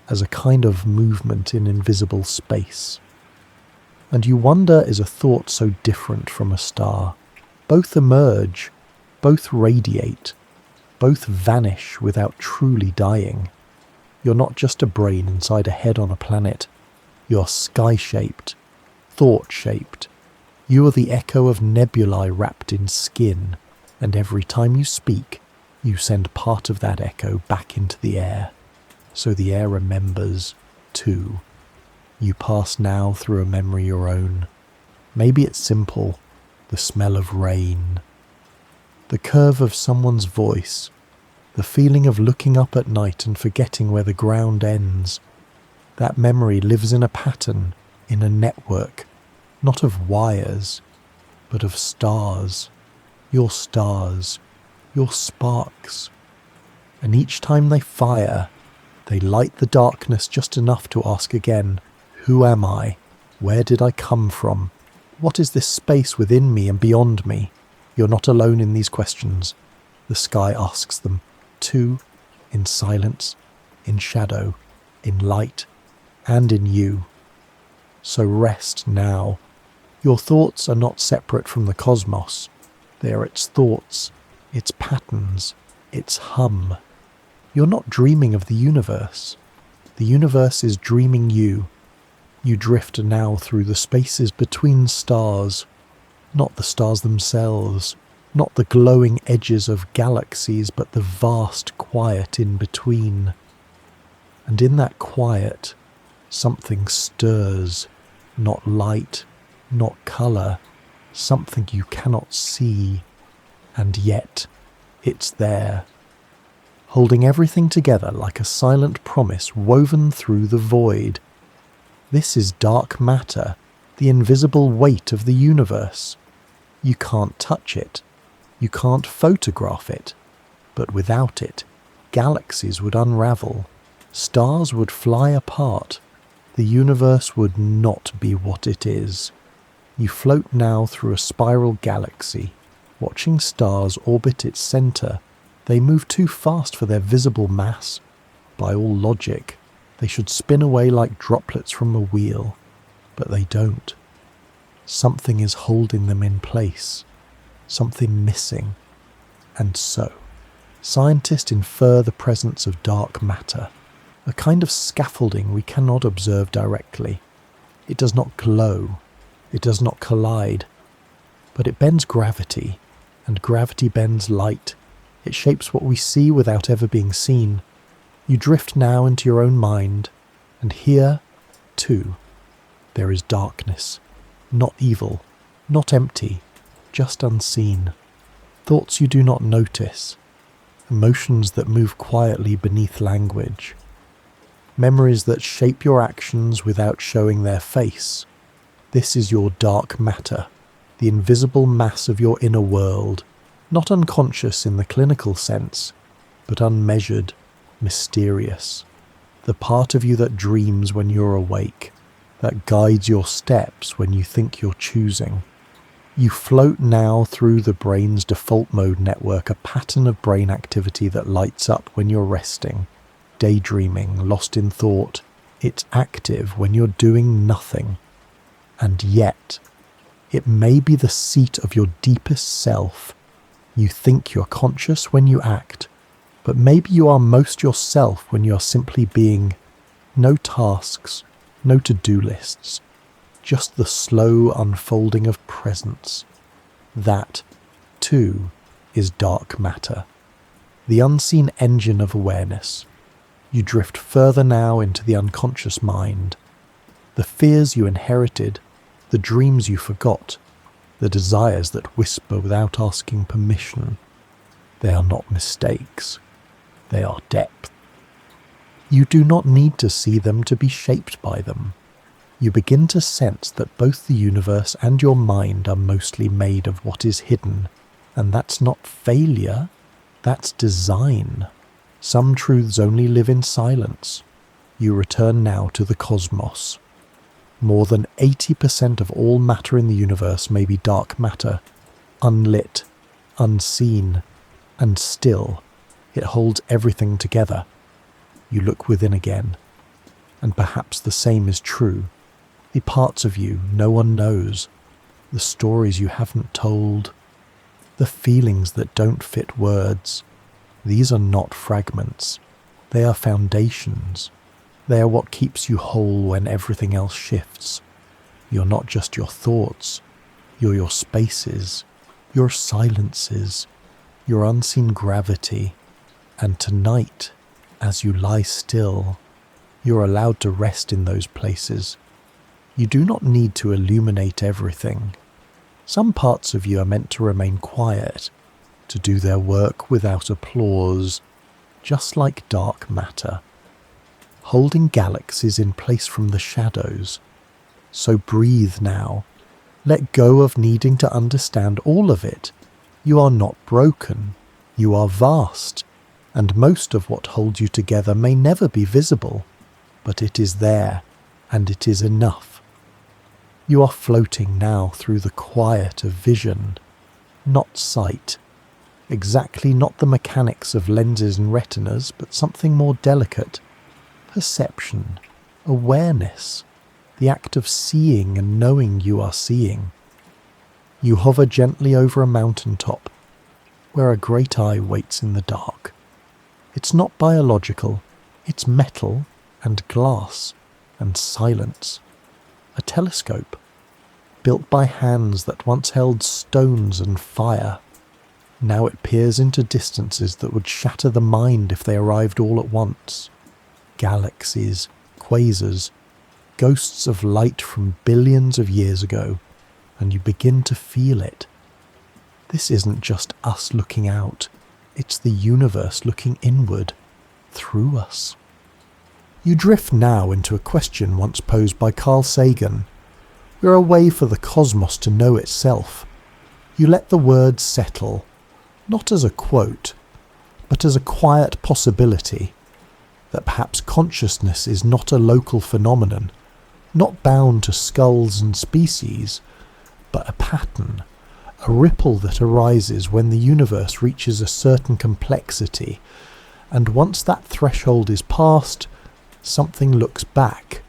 [SPEAKER 1] as a kind of movement in invisible space. And you wonder, is a thought so different from a star? Both emerge, both radiate, both vanish without truly dying. You're not just a brain inside a head on a planet. You're sky-shaped, thought-shaped. You are the echo of nebulae wrapped in skin, and every time you speak, you send part of that echo back into the air. So the air remembers, too. You pass now through a memory your own. Maybe it's simple, the smell of rain, the curve of someone's voice, the feeling of looking up at night and forgetting where the ground ends. That memory lives in a pattern, in a network, not of wires, but of stars, your sparks. And each time they fire, they light the darkness just enough to ask again, who am I? Where did I come from? What is this space within me and beyond me? You're not alone in these questions. The sky asks them, too, in silence, in shadow, in light, and in you. So rest now. Your thoughts are not separate from the cosmos. They are its thoughts, its patterns, its hum. You're not dreaming of the universe. The universe is dreaming you. You drift now through the spaces between stars, not the stars themselves, not the glowing edges of galaxies, but the vast quiet in between. And in that quiet, something stirs, not light, not colour, something you cannot see, and yet it's there, holding everything together like a silent promise woven through the void. This is dark matter, the invisible weight of the universe. You can't touch it, you can't photograph it, but without it, galaxies would unravel, stars would fly apart, the universe would not be what it is. You float now through a spiral galaxy, watching stars orbit its centre. They move too fast for their visible mass. By all logic, they should spin away like droplets from a wheel, but they don't. Something is holding them in place, something missing. And so, scientists infer the presence of dark matter, a kind of scaffolding we cannot observe directly. It does not glow, it does not collide, but it bends gravity, and gravity bends light. It shapes what we see without ever being seen. You drift now into your own mind, and here, too, there is darkness. Not evil, not empty, just unseen. Thoughts you do not notice. Emotions that move quietly beneath language. Memories that shape your actions without showing their face. This is your dark matter, the invisible mass of your inner world, not unconscious in the clinical sense, but unmeasured, mysterious, the part of you that dreams when you're awake, that guides your steps when you think you're choosing. You float now through the brain's default mode network, a pattern of brain activity that lights up when you're resting, daydreaming, lost in thought. It's active when you're doing nothing. And yet, it may be the seat of your deepest self. You think you're conscious when you act, but maybe you are most yourself when you are simply being. No tasks, no to-do lists, just the slow unfolding of presence. That, too, is dark matter, the unseen engine of awareness. You drift further now into the unconscious mind. The fears you inherited, the dreams you forgot, the desires that whisper without asking permission. They are not mistakes. They are depth. You do not need to see them to be shaped by them. You begin to sense that both the universe and your mind are mostly made of what is hidden, and that's not failure, that's design. Some truths only live in silence. You return now to the cosmos. More than 80% of all matter in the universe may be dark matter, unlit, unseen, and still, it holds everything together. You look within again. And perhaps the same is true. The parts of you no one knows, the stories you haven't told, the feelings that don't fit words. These are not fragments. They are foundations. They are what keeps you whole when everything else shifts. You're not just your thoughts. You're your spaces, your silences, your unseen gravity. And tonight, as you lie still, you're allowed to rest in those places. You do not need to illuminate everything. Some parts of you are meant to remain quiet, to do their work without applause, just like dark matter, holding galaxies in place from the shadows. So breathe now. Let go of needing to understand all of it. You are not broken. You are vast, and most of what holds you together may never be visible, but it is there, and it is enough. You are floating now through the quiet of vision, not sight. Exactly not the mechanics of lenses and retinas, but something more delicate. Perception, awareness, the act of seeing and knowing you are seeing. You hover gently over a mountaintop, where a great eye waits in the dark. It's not biological, it's metal and glass and silence. A telescope, built by hands that once held stones and fire. Now it peers into distances that would shatter the mind if they arrived all at once. Galaxies, quasars, ghosts of light from billions of years ago, and you begin to feel it. This isn't just us looking out, it's the universe looking inward, through us. You drift now into a question once posed by Carl Sagan. We're a way for the cosmos to know itself. You let the words settle, not as a quote, but as a quiet possibility, that perhaps consciousness is not a local phenomenon, not bound to skulls and species, but a pattern, a ripple that arises when the universe reaches a certain complexity, and once that threshold is passed, something looks back.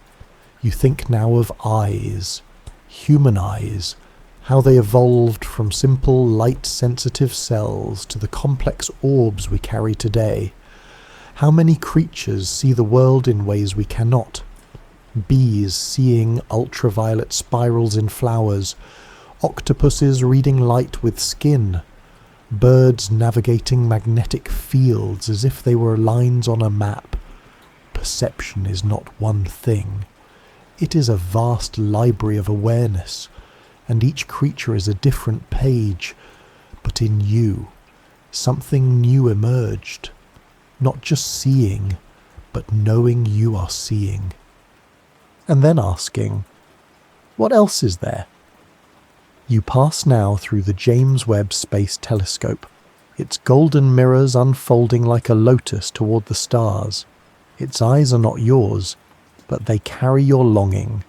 [SPEAKER 1] You think now of eyes, human eyes, how they evolved from simple light-sensitive cells to the complex orbs we carry today. How many creatures see the world in ways we cannot? Bees seeing ultraviolet spirals in flowers, octopuses reading light with skin, birds navigating magnetic fields as if they were lines on a map. Perception is not one thing. It is a vast library of awareness, and each creature is a different page. But in you, something new emerged. Not just seeing, but knowing you are seeing. And then asking, what else is there? You pass now through the James Webb Space Telescope, its golden mirrors unfolding like a lotus toward the stars. Its eyes are not yours, but they carry your longing.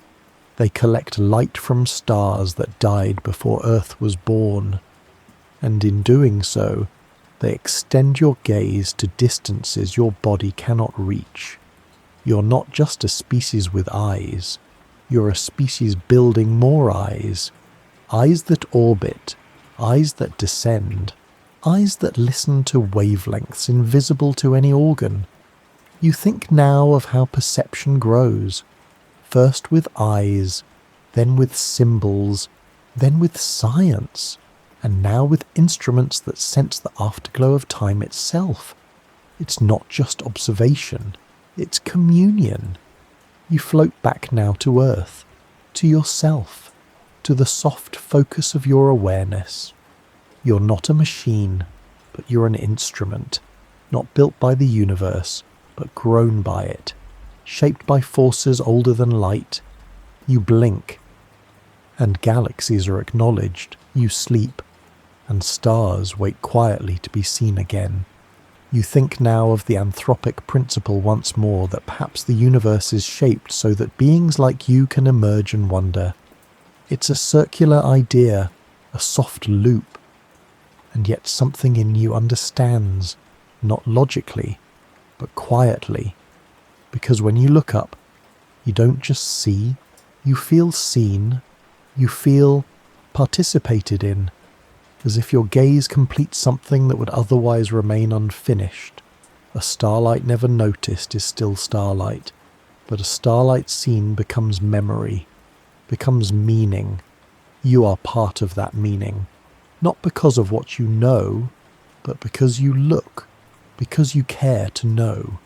[SPEAKER 1] They collect light from stars that died before Earth was born, and in doing so, they extend your gaze to distances your body cannot reach. You're not just a species with eyes, you're a species building more eyes. Eyes that orbit, eyes that descend, eyes that listen to wavelengths invisible to any organ. You think now of how perception grows, first with eyes, then with symbols, then with science, and now with instruments that sense the afterglow of time itself. It's not just observation, it's communion. You float back now to Earth, to yourself, to the soft focus of your awareness. You're not a machine, but you're an instrument, not built by the universe, but grown by it, shaped by forces older than light. You blink, and galaxies are acknowledged. You sleep, and stars wait quietly to be seen again. You think now of the anthropic principle once more, that perhaps the universe is shaped so that beings like you can emerge and wonder. It's a circular idea, a soft loop, and yet something in you understands, not logically, but quietly, because when you look up, You don't just see, you feel seen, you feel participated in, as if your gaze completes something that would otherwise remain unfinished. A starlight never noticed is still starlight, but a starlight seen becomes memory, becomes meaning. You are part of that meaning, not because of what you know, but because you look, because you care to know.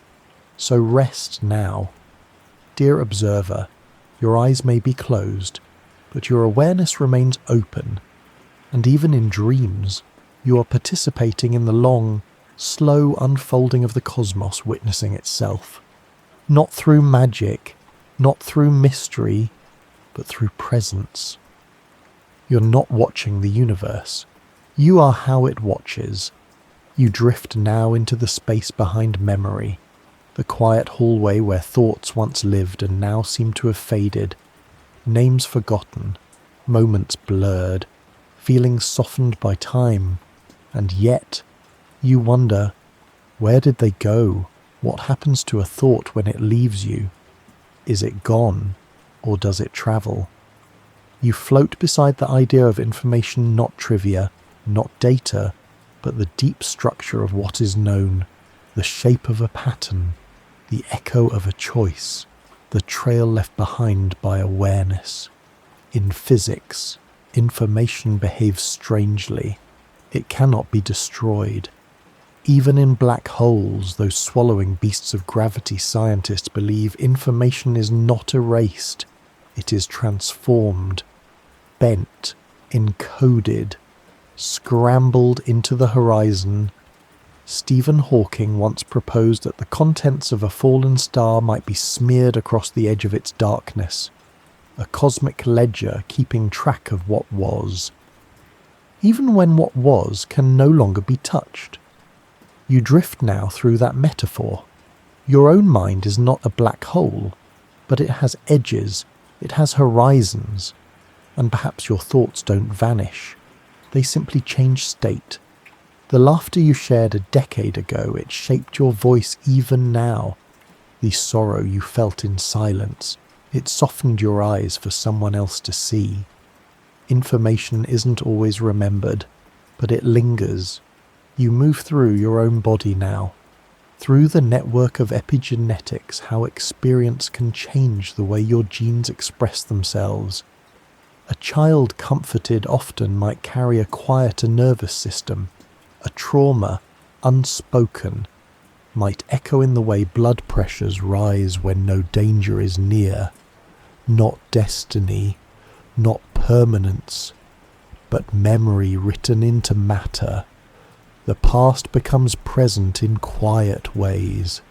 [SPEAKER 1] So rest now. Dear observer, your eyes may be closed, but your awareness remains open, and even in dreams, you are participating in the long, slow unfolding of the cosmos witnessing itself. Not through magic, not through mystery, but through presence. You're not watching the universe. You are how it watches. You drift now into the space behind memory, the quiet hallway where thoughts once lived and now seem to have faded, names forgotten, moments blurred, feelings softened by time, and yet you wonder, where did they go? What happens to a thought when it leaves you? Is it gone, or does it travel? You float beside the idea of information, not trivia, not data, but the deep structure of what is known, the shape of a pattern, the echo of a choice, the trail left behind by awareness. In physics, information behaves strangely. It cannot be destroyed. Even in black holes, those swallowing beasts of gravity scientists believe information is not erased. It is transformed, bent, encoded, scrambled into the horizon. Stephen Hawking once proposed that the contents of a fallen star might be smeared across the edge of its darkness, a cosmic ledger keeping track of what was, even when what was can no longer be touched. You drift now through that metaphor. Your own mind is not a black hole, but it has edges, it has horizons, and perhaps your thoughts don't vanish. They simply change state. The laughter you shared a decade ago, it shaped your voice even now. The sorrow you felt in silence, it softened your eyes for someone else to see. Information isn't always remembered, but it lingers. You move through your own body now. Through the network of epigenetics, how experience can change the way your genes express themselves. A child comforted often might carry a quieter nervous system. A trauma, unspoken, might echo in the way blood pressures rise when no danger is near. Not destiny, not permanence, but memory written into matter. The past becomes present in quiet ways,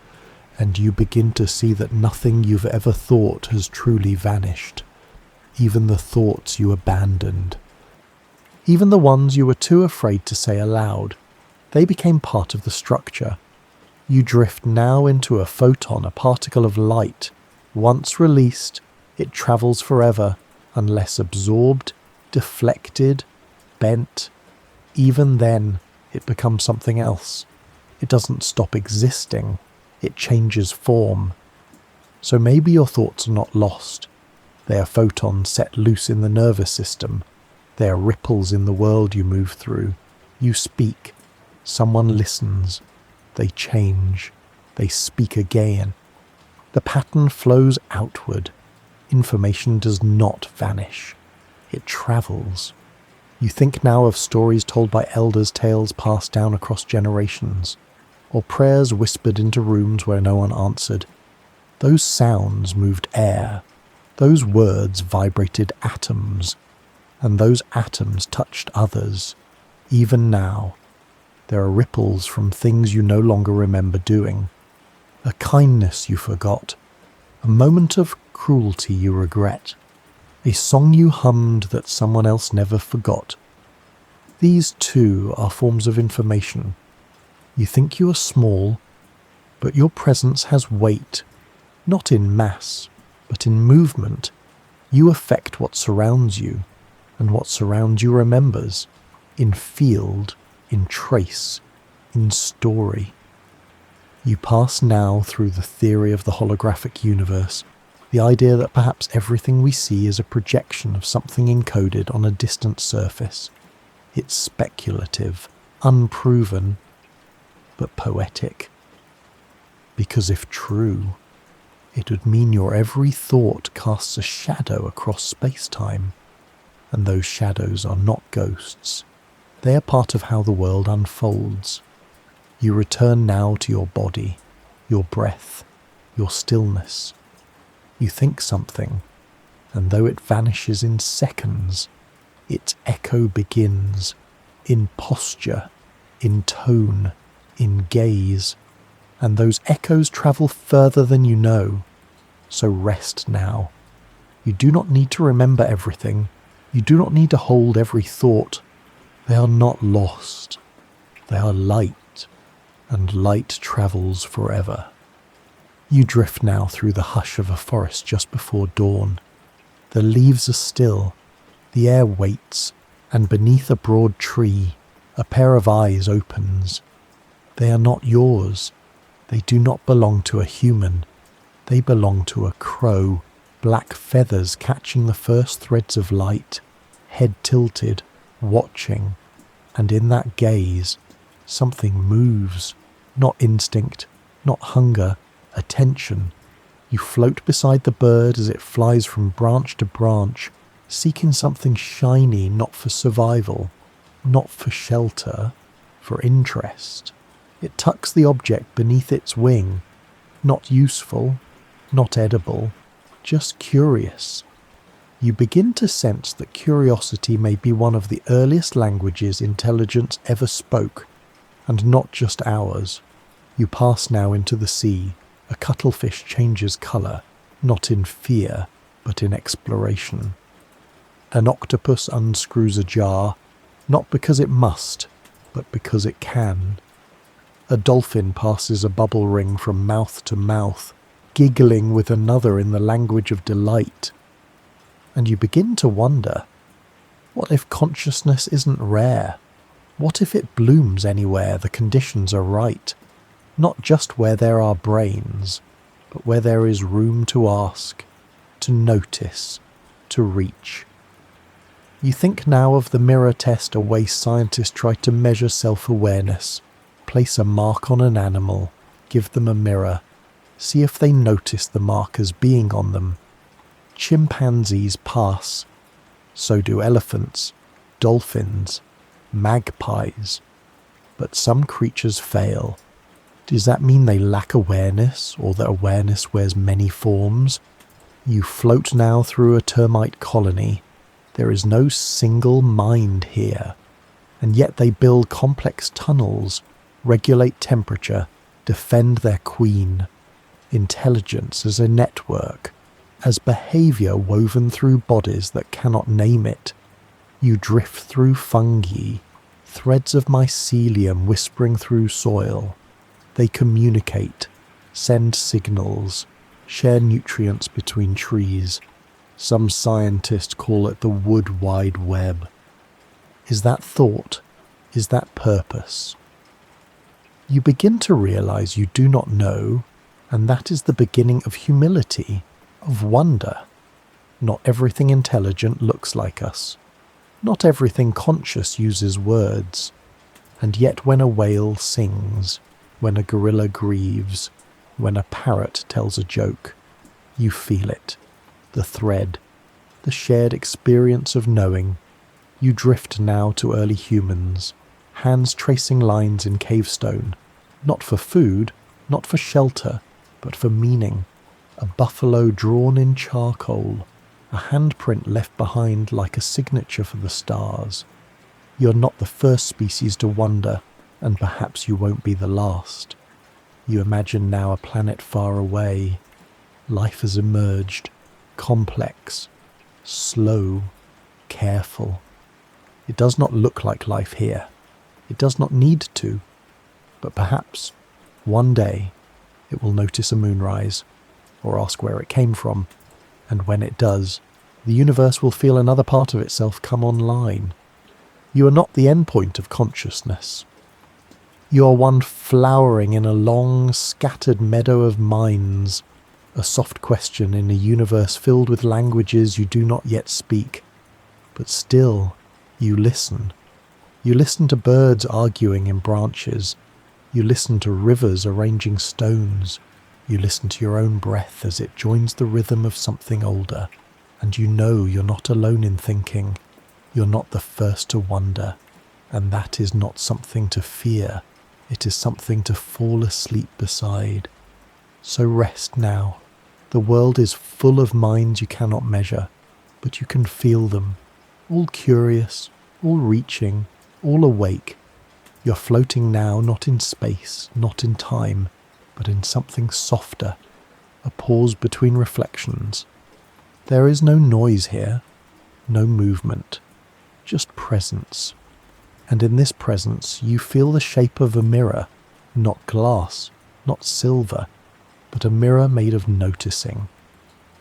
[SPEAKER 1] and you begin to see that nothing you've ever thought has truly vanished, even the thoughts you abandoned. Even the ones you were too afraid to say aloud, they became part of the structure. You drift now into a photon, a particle of light. Once released, it travels forever, unless absorbed, deflected, bent. Even then, it becomes something else. It doesn't stop existing. It changes form. So maybe your thoughts are not lost. They are photons set loose in the nervous system. They are ripples in the world you move through. You speak. Someone listens. They change. They speak again. The pattern flows outward. Information does not vanish. It travels. You think now of stories told by elders, tales passed down across generations, or prayers whispered into rooms where no one answered. Those sounds moved air. Those words vibrated atoms, and those atoms touched others. Even now, there are ripples from things you no longer remember doing. A kindness you forgot. A moment of cruelty you regret. A song you hummed that someone else never forgot. These too are forms of information. You think you are small, but your presence has weight, not in mass, but in movement. You affect what surrounds you, and what surrounds you remembers, in field, in trace, in story. You pass now through the theory of the holographic universe, The idea that perhaps everything we see is a projection of something encoded on a distant surface. It's speculative, unproven, but poetic. Because if true, it would mean your every thought casts a shadow across space-time, and those shadows are not ghosts. They are part of how the world unfolds. You return now to your body, your breath, your stillness. You think something, and though it vanishes in seconds, its echo begins, in posture, in tone, in gaze, and those echoes travel further than you know. So rest now. You do not need to remember everything. You do not need to hold every thought. They are not lost. They are light, and light travels forever. You drift now through the hush of a forest just before dawn. The leaves are still, the air waits, and beneath a broad tree, a pair of eyes opens. They are not yours. They do not belong to a human. They belong to a crow, black feathers catching the first threads of light, head tilted, watching, and in that gaze, something moves, not instinct, not hunger, attention. You float beside the bird as it flies from branch to branch, seeking something shiny, not for survival, not for shelter, for interest. It tucks the object beneath its wing, not useful, not edible, just curious. You begin to sense that curiosity may be one of the earliest languages intelligence ever spoke, and not just ours. You pass now into the sea. A cuttlefish changes colour, not in fear, but in exploration. An octopus unscrews a jar, not because it must, but because it can. A dolphin passes a bubble ring from mouth to mouth, giggling with another in the language of delight. And you begin to wonder, what if consciousness isn't rare? What if it blooms anywhere the conditions are right? Not just where there are brains, but where there is room to ask, to notice, to reach. You think now of the mirror test, a way scientists try to measure self-awareness, place a mark on an animal, give them a mirror, see if they notice the markers being on them. Chimpanzees pass, so do elephants, dolphins, magpies, but some creatures fail. Does that mean they lack awareness, or that awareness wears many forms? You float now through a termite colony. There is no single mind here, and yet they build complex tunnels, regulate temperature, defend their queen. Intelligence as a network, as behaviour woven through bodies that cannot name it. You drift through fungi, threads of mycelium whispering through soil. They communicate, send signals, share nutrients between trees. Some scientists call it the wood wide web. Is that thought? Is that purpose? You begin to realize you do not know, and that is the beginning of humility, of wonder. Not everything intelligent looks like us. Not everything conscious uses words. And yet when a whale sings, when a gorilla grieves, when a parrot tells a joke, you feel it, the thread, the shared experience of knowing. You drift now to early humans, hands tracing lines in cave stone, not for food, not for shelter, but for meaning. A buffalo drawn in charcoal, a handprint left behind like a signature for the stars. You're not the first species to wonder, and perhaps you won't be the last. You imagine now a planet far away. Life has emerged, complex, slow, careful. It does not look like life here. It does not need to. But perhaps, one day, it will notice a moonrise, or ask where it came from, and when it does, the universe will feel another part of itself come online. You are not the endpoint of consciousness. You are one flowering in a long, scattered meadow of minds, a soft question in a universe filled with languages you do not yet speak. But still, you listen. You listen to birds arguing in branches. You listen to rivers arranging stones. You listen to your own breath as it joins the rhythm of something older. And you know you're not alone in thinking. You're not the first to wonder. And that is not something to fear. It is something to fall asleep beside. So rest now. The world is full of minds you cannot measure, but you can feel them. All curious, all reaching, all awake. You're floating now, not in space, not in time, but in something softer, a pause between reflections. There is no noise here, no movement, just presence. And in this presence you feel the shape of a mirror, not glass, not silver, but a mirror made of noticing.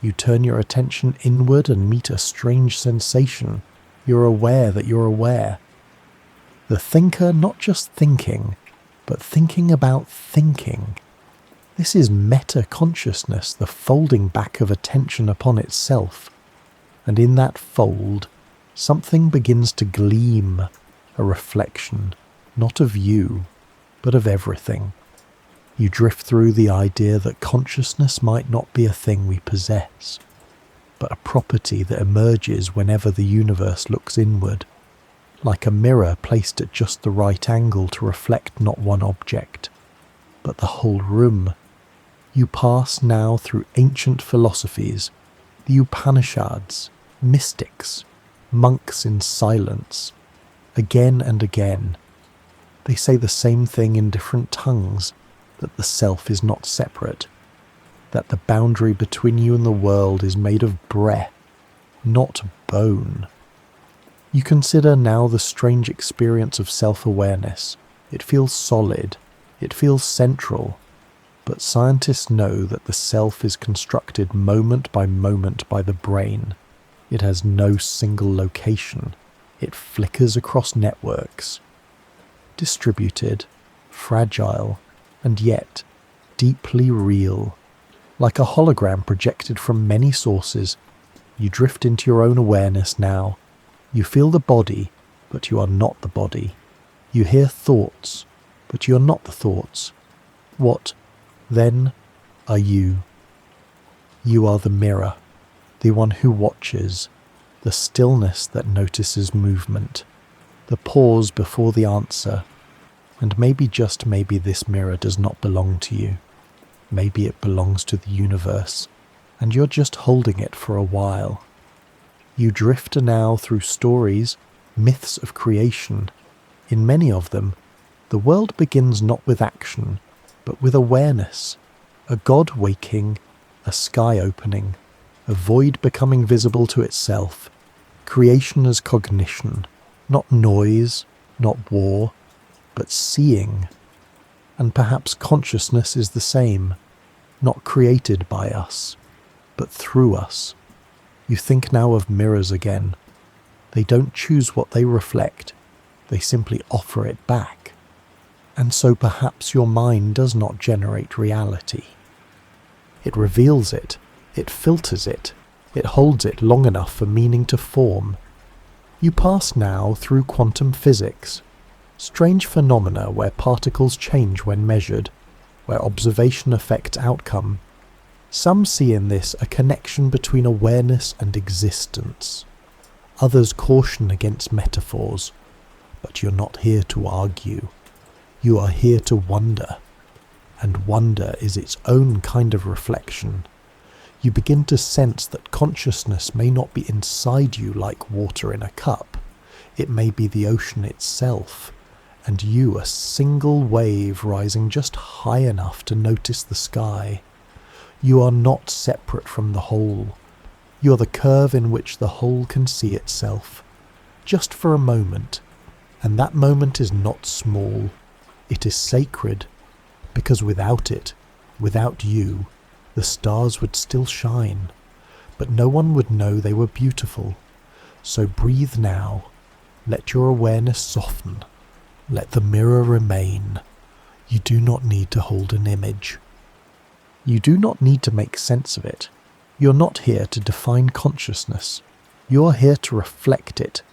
[SPEAKER 1] You turn your attention inward and meet a strange sensation. You're aware that you're aware. The thinker not just thinking, but thinking about thinking. This is meta-consciousness, the folding back of attention upon itself. And in that fold, something begins to gleam, a reflection, not of you, but of everything. You drift through the idea that consciousness might not be a thing we possess, but a property that emerges whenever the universe looks inward, like a mirror placed at just the right angle to reflect not one object, but the whole room. You pass now through ancient philosophies, the Upanishads, mystics, monks in silence, again and again. They say the same thing in different tongues, that the self is not separate, that the boundary between you and the world is made of breath, not bone. You consider now the strange experience of self-awareness. It feels solid, it feels central, but scientists know that the self is constructed moment by the brain. It has no single location. It flickers across networks. Distributed, fragile, and yet deeply real. Like a hologram projected from many sources, you drift into your own awareness now. You feel the body, but you are not the body. You hear thoughts, but you are not the thoughts. What, then, are you? You are the mirror, the one who watches, the stillness that notices movement, the pause before the answer. And maybe, just maybe, this mirror does not belong to you. Maybe it belongs to the universe, and you're just holding it for a while. You drift now through stories, myths of creation. In many of them, the world begins not with action, but with awareness. A god waking, a sky opening, a void becoming visible to itself. Creation as cognition, not noise, not war, but seeing. And perhaps consciousness is the same, not created by us, but through us. You think now of mirrors again. They don't choose what they reflect, they simply offer it back. And so perhaps your mind does not generate reality. It reveals it, it filters it, it holds it long enough for meaning to form. You pass now through quantum physics, strange phenomena where particles change when measured, where observation affects outcome. Some see in this a connection between awareness and existence. Others caution against metaphors, but you're not here to argue. You are here to wonder, and wonder is its own kind of reflection. You begin to sense that consciousness may not be inside you like water in a cup. It may be the ocean itself, and you a single wave rising just high enough to notice the sky. You are not separate from the whole. You are the curve in which the whole can see itself, just for a moment, and that moment is not small. It is sacred, because without it, without you, the stars would still shine, but no one would know they were beautiful. So breathe now, let your awareness soften. Let the mirror remain. You do not need to hold an image. You do not need to make sense of it. You're not here to define consciousness. You're here to reflect it,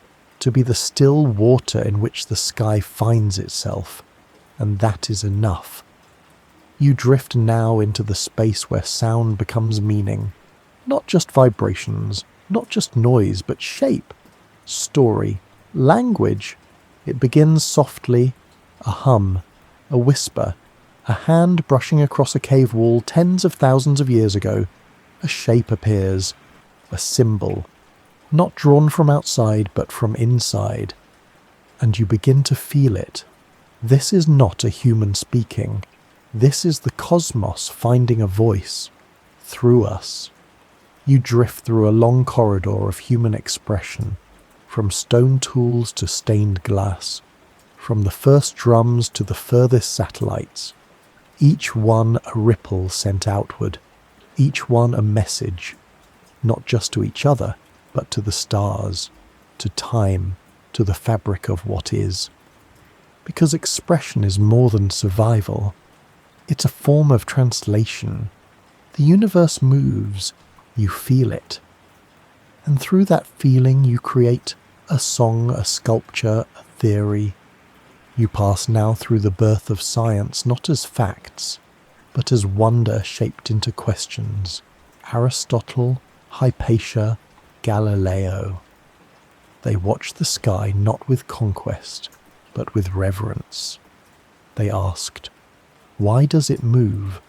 [SPEAKER 1] to be the still water in which the sky finds itself, and that is enough. You drift now into the space where sound becomes meaning, not just vibrations, not just noise, but shape, story, language. It begins softly, a hum, a whisper, a hand brushing across a cave wall tens of thousands of years ago. A shape appears, a symbol, not drawn from outside but from inside, and you begin to feel it. This is not a human speaking. This is the cosmos finding a voice through us. You drift through a long corridor of human expression, from stone tools to stained glass, from the first drums to the furthest satellites, each one a ripple sent outward, each one a message, not just to each other, but to the stars, to time, to the fabric of what is. Because expression is more than survival. It's a form of translation. The universe moves, you feel it. And through that feeling you create a song, a sculpture, a theory. You pass now through the birth of science not as facts, but as wonder shaped into questions. Aristotle, Hypatia, Galileo. They watched the sky not with conquest, but with reverence. They asked, why does it move?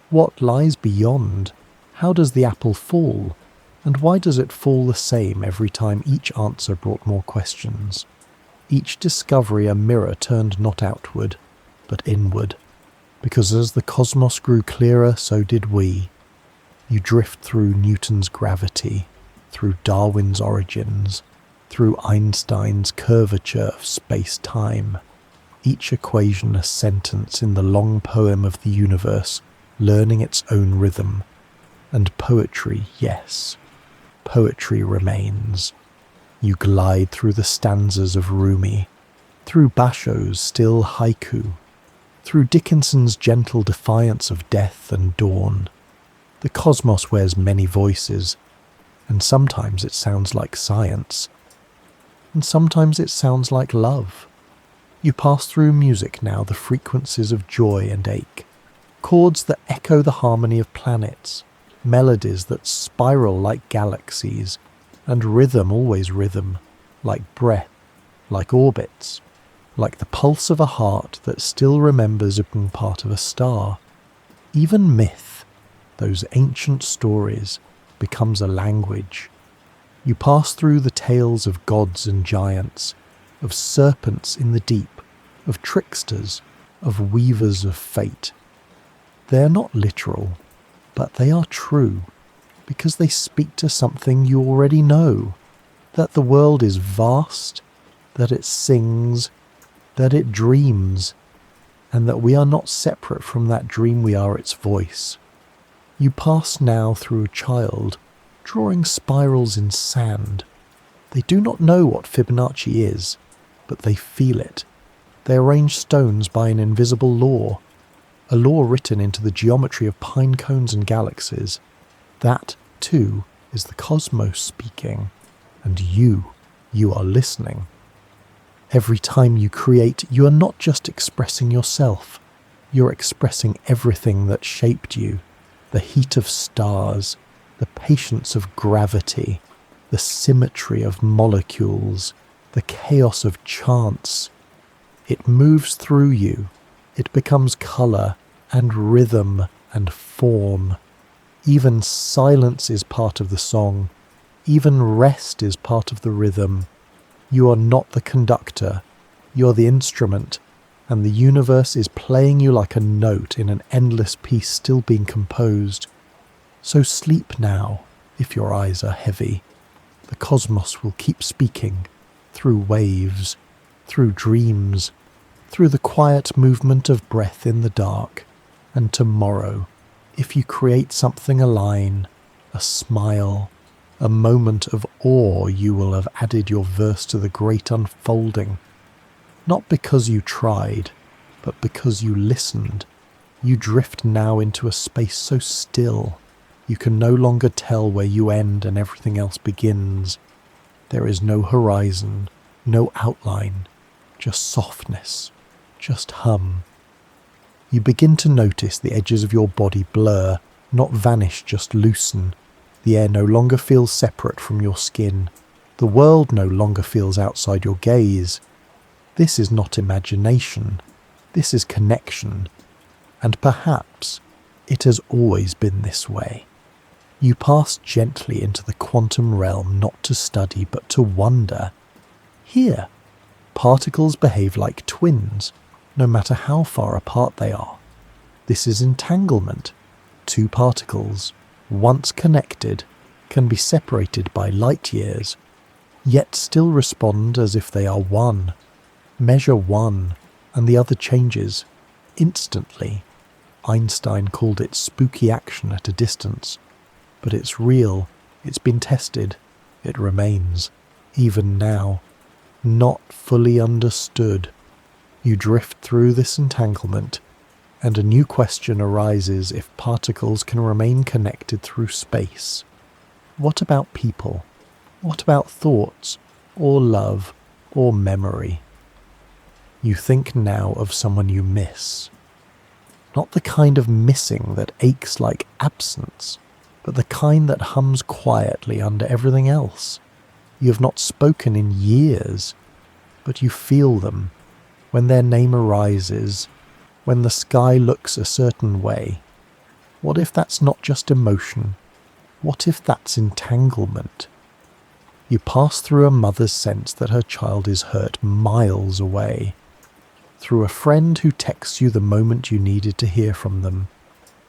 [SPEAKER 1] What lies beyond? How does the apple fall? And why does it fall the same every time each answer brought more questions? Each discovery a mirror turned not outward, but inward. Because as the cosmos grew clearer, so did we. You drift through Newton's gravity, through Darwin's origins, through Einstein's curvature of space-time. Each equation a sentence in the long poem of the universe, learning its own rhythm. And poetry, yes, poetry remains. You glide through the stanzas of Rumi, through Basho's still haiku, through Dickinson's gentle defiance of death and dawn. The cosmos wears many voices, and sometimes it sounds like science, and sometimes it sounds like love. You pass through music now, the frequencies of joy and ache, chords that echo the harmony of planets, melodies that spiral like galaxies, and rhythm, always rhythm, like breath, like orbits, like the pulse of a heart that still remembers being part of a star. Even myth, those ancient stories, becomes a language. You pass through the tales of gods and giants, of serpents in the deep, of tricksters, of weavers of fate. They are not literal, but they are true, because they speak to something you already know, that the world is vast, that it sings, that it dreams, and that we are not separate from that dream, we are its voice. You pass now through a child, drawing spirals in sand. They do not know what Fibonacci is, but they feel it. They arrange stones by an invisible law, a law written into the geometry of pine cones and galaxies. That, too, is the cosmos speaking, and you are listening. Every time you create, you are not just expressing yourself, you're expressing everything that shaped you, the heat of stars, the patience of gravity, the symmetry of molecules, the chaos of chance. It moves through you. It becomes colour and rhythm and form. Even silence is part of the song. Even rest is part of the rhythm. You are not the conductor. You're the instrument, and the universe is playing you like a note in an endless piece still being composed. So sleep now, if your eyes are heavy. The cosmos will keep speaking, through waves, through dreams, through the quiet movement of breath in the dark. And tomorrow, if you create something, a line, a smile, a moment of awe, you will have added your verse to the great unfolding, not because you tried, but because you listened, You drift now into a space so still, you can no longer tell where you end and everything else begins. There is no horizon, no outline, just softness, just hum. You begin to notice the edges of your body blur, not vanish, just loosen. The air no longer feels separate from your skin. The world no longer feels outside your gaze. This is not imagination. This is connection. And perhaps it has always been this way. You pass gently into the quantum realm, not to study but to wonder. Here, particles behave like twins, no matter how far apart they are. This is entanglement. Two particles, once connected, can be separated by light years, yet still respond as if they are one. Measure one, and the other changes instantly. Einstein called it spooky action at a distance. But it's real, it's been tested, it remains, even now, not fully understood. You drift through this entanglement, and a new question arises if particles can remain connected through space. What about people? What about thoughts, or love, or memory? You think now of someone you miss. Not the kind of missing that aches like absence, but the kind that hums quietly under everything else. You have not spoken in years, but you feel them when their name arises, when the sky looks a certain way. What if that's not just emotion? What if that's entanglement? You pass through a mother's sense that her child is hurt miles away, through a friend who texts you the moment you needed to hear from them,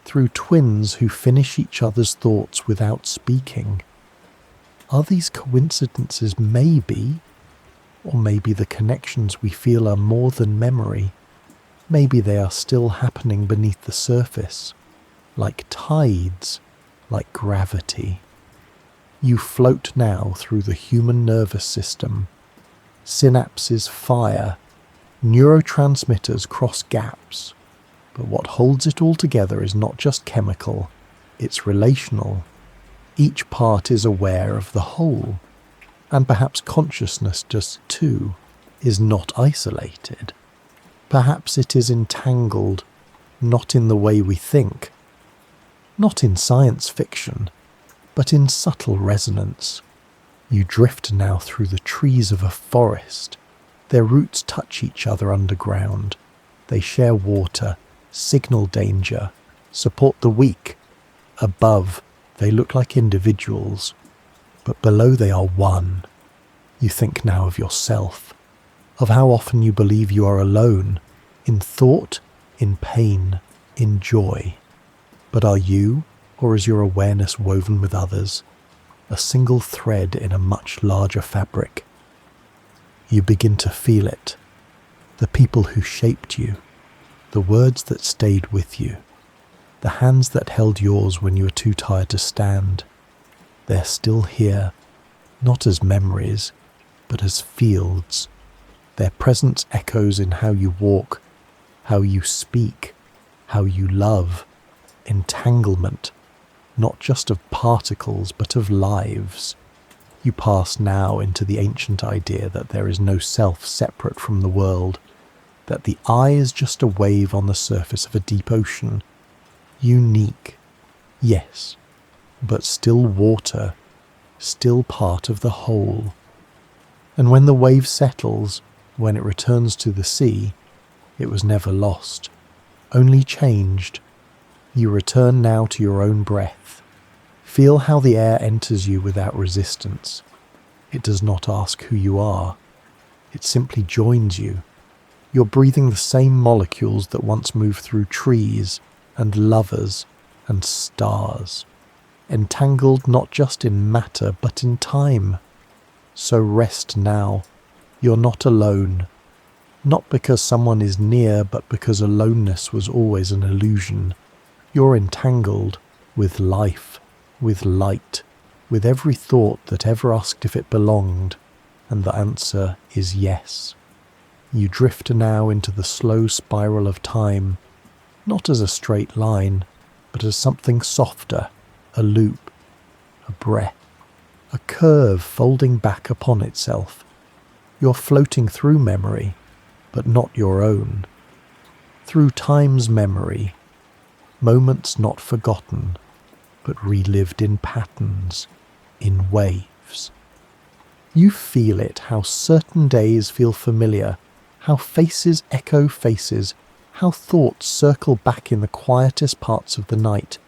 [SPEAKER 1] through twins who finish each other's thoughts without speaking. Are these coincidences? Maybe. Or maybe the connections we feel are more than memory. Maybe they are still happening beneath the surface, like tides, like gravity. You float now through the human nervous system. Synapses fire, neurotransmitters cross gaps. But what holds it all together is not just chemical, it's relational. Each part is aware of the whole, and perhaps consciousness just too is not isolated. Perhaps it is entangled, not in the way we think, not in science fiction, but in subtle resonance. You drift now through the trees of a forest. Their roots touch each other underground. They share water, signal danger, support the weak. Above, they look like individuals, but below they are one. You think now of yourself, of how often you believe you are alone, in thought, in pain, in joy. But are you, or is your awareness woven with others, a single thread in a much larger fabric? You begin to feel it, the people who shaped you, the words that stayed with you, the hands that held yours when you were too tired to stand. They're still here, not as memories, but as fields. Their presence echoes in how you walk, how you speak, how you love. Entanglement, not just of particles, but of lives. You pass now into the ancient idea that there is no self separate from the world, that the I is just a wave on the surface of a deep ocean. Unique, yes, but still water, still part of the whole. And when the wave settles, when it returns to the sea, it was never lost, only changed. You return now to your own breath. Feel how the air enters you without resistance. It does not ask who you are. It simply joins you. You're breathing the same molecules that once moved through trees and lovers and stars, entangled not just in matter but in time. So rest now. You're not alone. Not because someone is near, but because aloneness was always an illusion. You're entangled with life, with light, with every thought that ever asked if it belonged, and the answer is yes. You drift now into the slow spiral of time, not as a straight line, but as something softer, a loop, a breath, a curve folding back upon itself. You're floating through memory, but not your own. Through time's memory, moments not forgotten, but relived in patterns, in waves. You feel it, how certain days feel familiar, how faces echo faces, how thoughts circle back in the quietest parts of the night,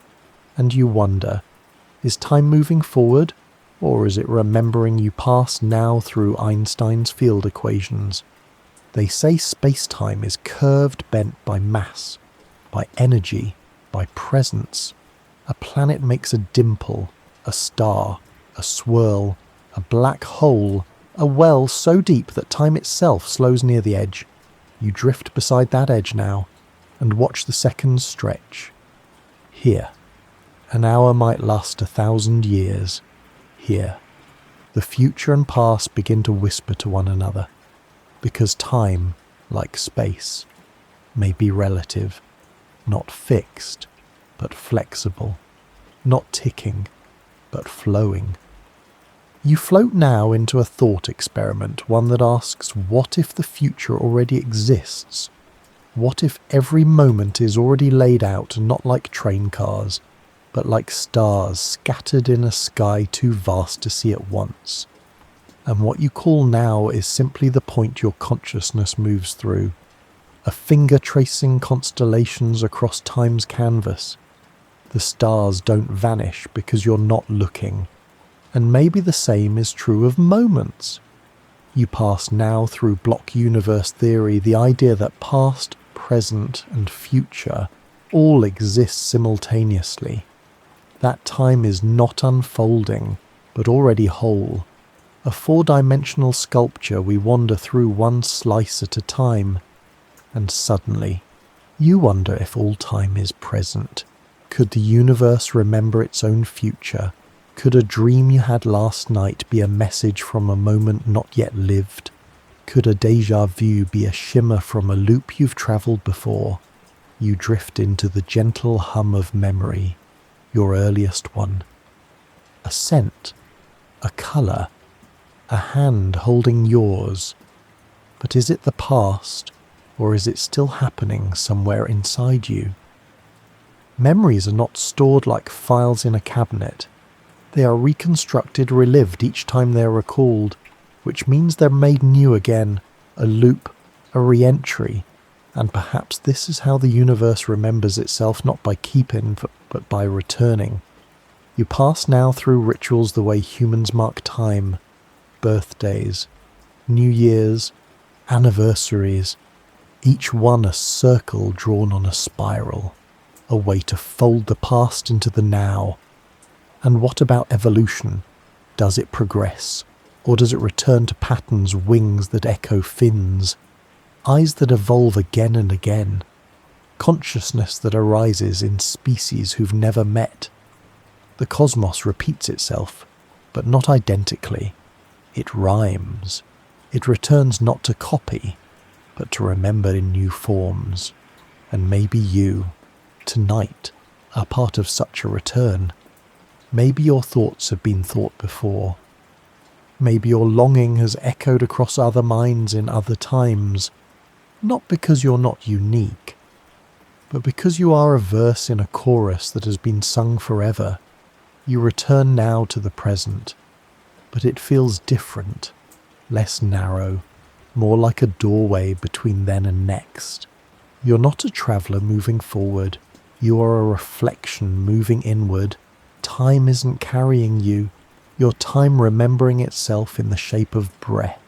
[SPEAKER 1] and you wonder, is time moving forward, or is it remembering you pass now through Einstein's field equations? They say space-time is curved bent by mass, by energy, by presence. A planet makes a dimple, a star, a swirl, a black hole, a well so deep that time itself slows near the edge. You drift beside that edge now, and watch the seconds stretch. Here, an hour might last 1,000 years. Here, the future and past begin to whisper to one another, because time, like space, may be relative, not fixed, but flexible, not ticking, but flowing. You float now into a thought experiment, one that asks, what if the future already exists? What if every moment is already laid out, not like train cars, but like stars scattered in a sky too vast to see at once? And what you call now is simply the point your consciousness moves through, a finger tracing constellations across time's canvas. The stars don't vanish because you're not looking, and maybe the same is true of moments. You pass now through block universe theory, the idea that past, present, and future all exist simultaneously. That time is not unfolding, but already whole. A four-dimensional sculpture we wander through one slice at a time, and suddenly, you wonder if all time is present. Could the universe remember its own future? Could a dream you had last night be a message from a moment not yet lived? Could a déjà vu be a shimmer from a loop you've travelled before? You drift into the gentle hum of memory, your earliest one. A scent, a colour, a hand holding yours. But is it the past, or is it still happening somewhere inside you? Memories are not stored like files in a cabinet. They are reconstructed, relived each time they are recalled, which means they're made new again, a loop, a re-entry. And perhaps this is how the universe remembers itself, not by keeping, but by returning. You pass now through rituals the way humans mark time, birthdays, New Year's, anniversaries, each one a circle drawn on a spiral, a way to fold the past into the now. And what about evolution? Does it progress? Or does it return to patterns, wings that echo fins? Eyes that evolve again and again? Consciousness that arises in species who've never met? The cosmos repeats itself, but not identically. It rhymes. It returns not to copy, but to remember in new forms. And maybe you, tonight, are part of such a return. Maybe your thoughts have been thought before. Maybe your longing has echoed across other minds in other times, not because you're not unique, but because you are a verse in a chorus that has been sung forever. You return now to the present, but it feels different, less narrow, more like a doorway between then and next. You're not a traveller moving forward, you are a reflection moving inward. Time isn't carrying you, your time remembering itself in the shape of breath.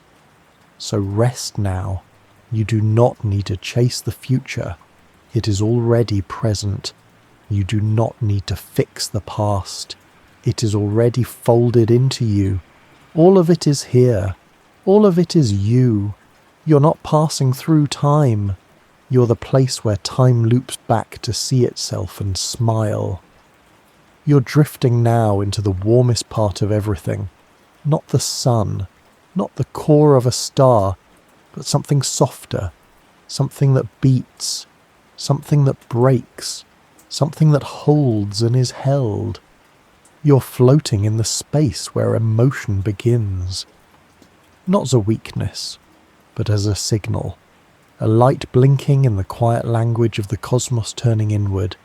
[SPEAKER 1] So rest now. You do not need to chase the future. It is already present. You do not need to fix the past. It is already folded into you. All of it is here. All of it is you. You're not passing through time. You're the place where time loops back to see itself and smile. You're drifting now into the warmest part of everything, not the sun, not the core of a star, but something softer, something that beats, something that breaks, something that holds and is held. You're floating in the space where emotion begins. Not as a weakness, but as a signal. A light blinking in the quiet language of the cosmos turning inward.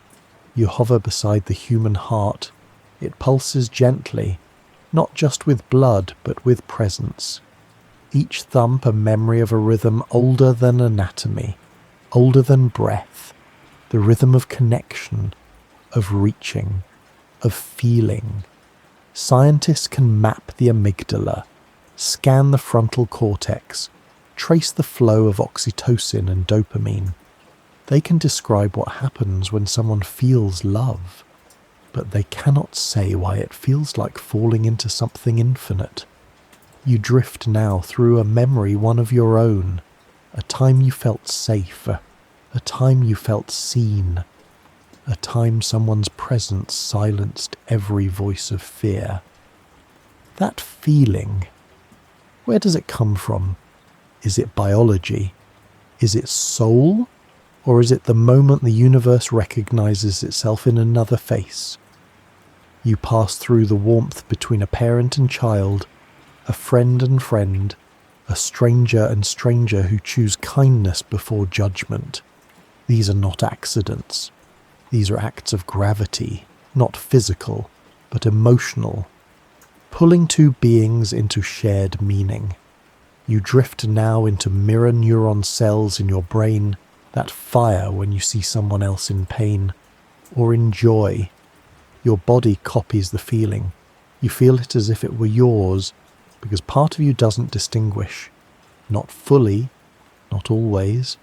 [SPEAKER 1] You hover beside the human heart. It pulses gently, not just with blood, but with presence. Each thump a memory of a rhythm older than anatomy, older than breath. The rhythm of connection, of reaching, of feeling. Scientists can map the amygdala, scan the frontal cortex, trace the flow of oxytocin and dopamine. They can describe what happens when someone feels love, but they cannot say why it feels like falling into something infinite. You drift now through a memory one of your own, a time you felt safe, a time you felt seen, a time someone's presence silenced every voice of fear. That feeling, where does it come from? Is it biology? Is it soul? Or is it the moment the universe recognizes itself in another face? You pass through the warmth between a parent and child, a friend and friend, a stranger and stranger who choose kindness before judgment. These are not accidents. These are acts of gravity, not physical, but emotional, pulling two beings into shared meaning. You drift now into mirror neuron cells in your brain that fire when you see someone else in pain or in joy. Your body copies the feeling. You feel it as if it were yours, because part of you doesn't distinguish. Not fully, not always.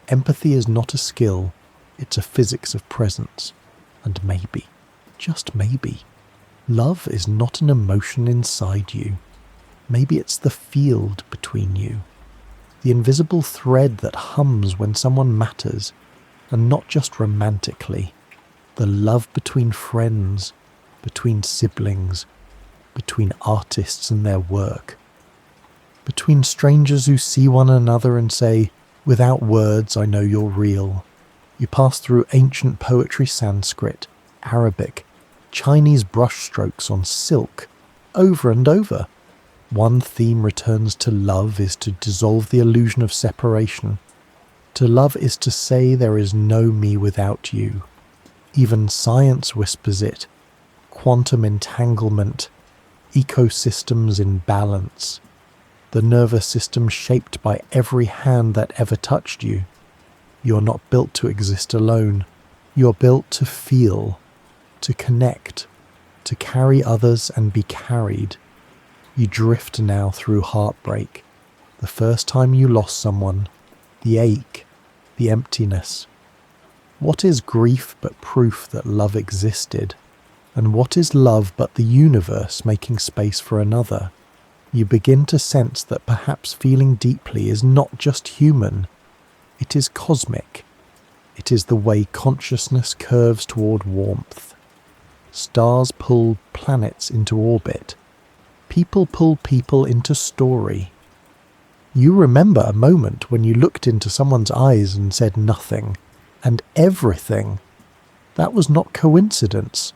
[SPEAKER 1] Empathy is not a skill, it's a physics of presence. And maybe, just maybe, love is not an emotion inside you. Maybe it's the field between you. The invisible thread that hums when someone matters, and not just romantically. The love between friends, between siblings, between artists and their work. Between strangers who see one another and say, "Without words, I know you're real." You pass through ancient poetry, Sanskrit, Arabic, Chinese brushstrokes on silk, over and over. One theme returns to love is to dissolve the illusion of separation. To love is to say there is no me without you. Even science whispers it. Quantum entanglement, ecosystems in balance, the nervous system shaped by every hand that ever touched you. You're not built to exist alone. You're built to feel, to connect, to carry others and be carried. You drift now through heartbreak, the first time you lost someone, the ache, the emptiness. What is grief but proof that love existed? And what is love but the universe making space for another? You begin to sense that perhaps feeling deeply is not just human, it is cosmic. It is the way consciousness curves toward warmth. Stars pull planets into orbit. People pull people into story. You remember a moment when you looked into someone's eyes and said nothing, and everything. That was not coincidence.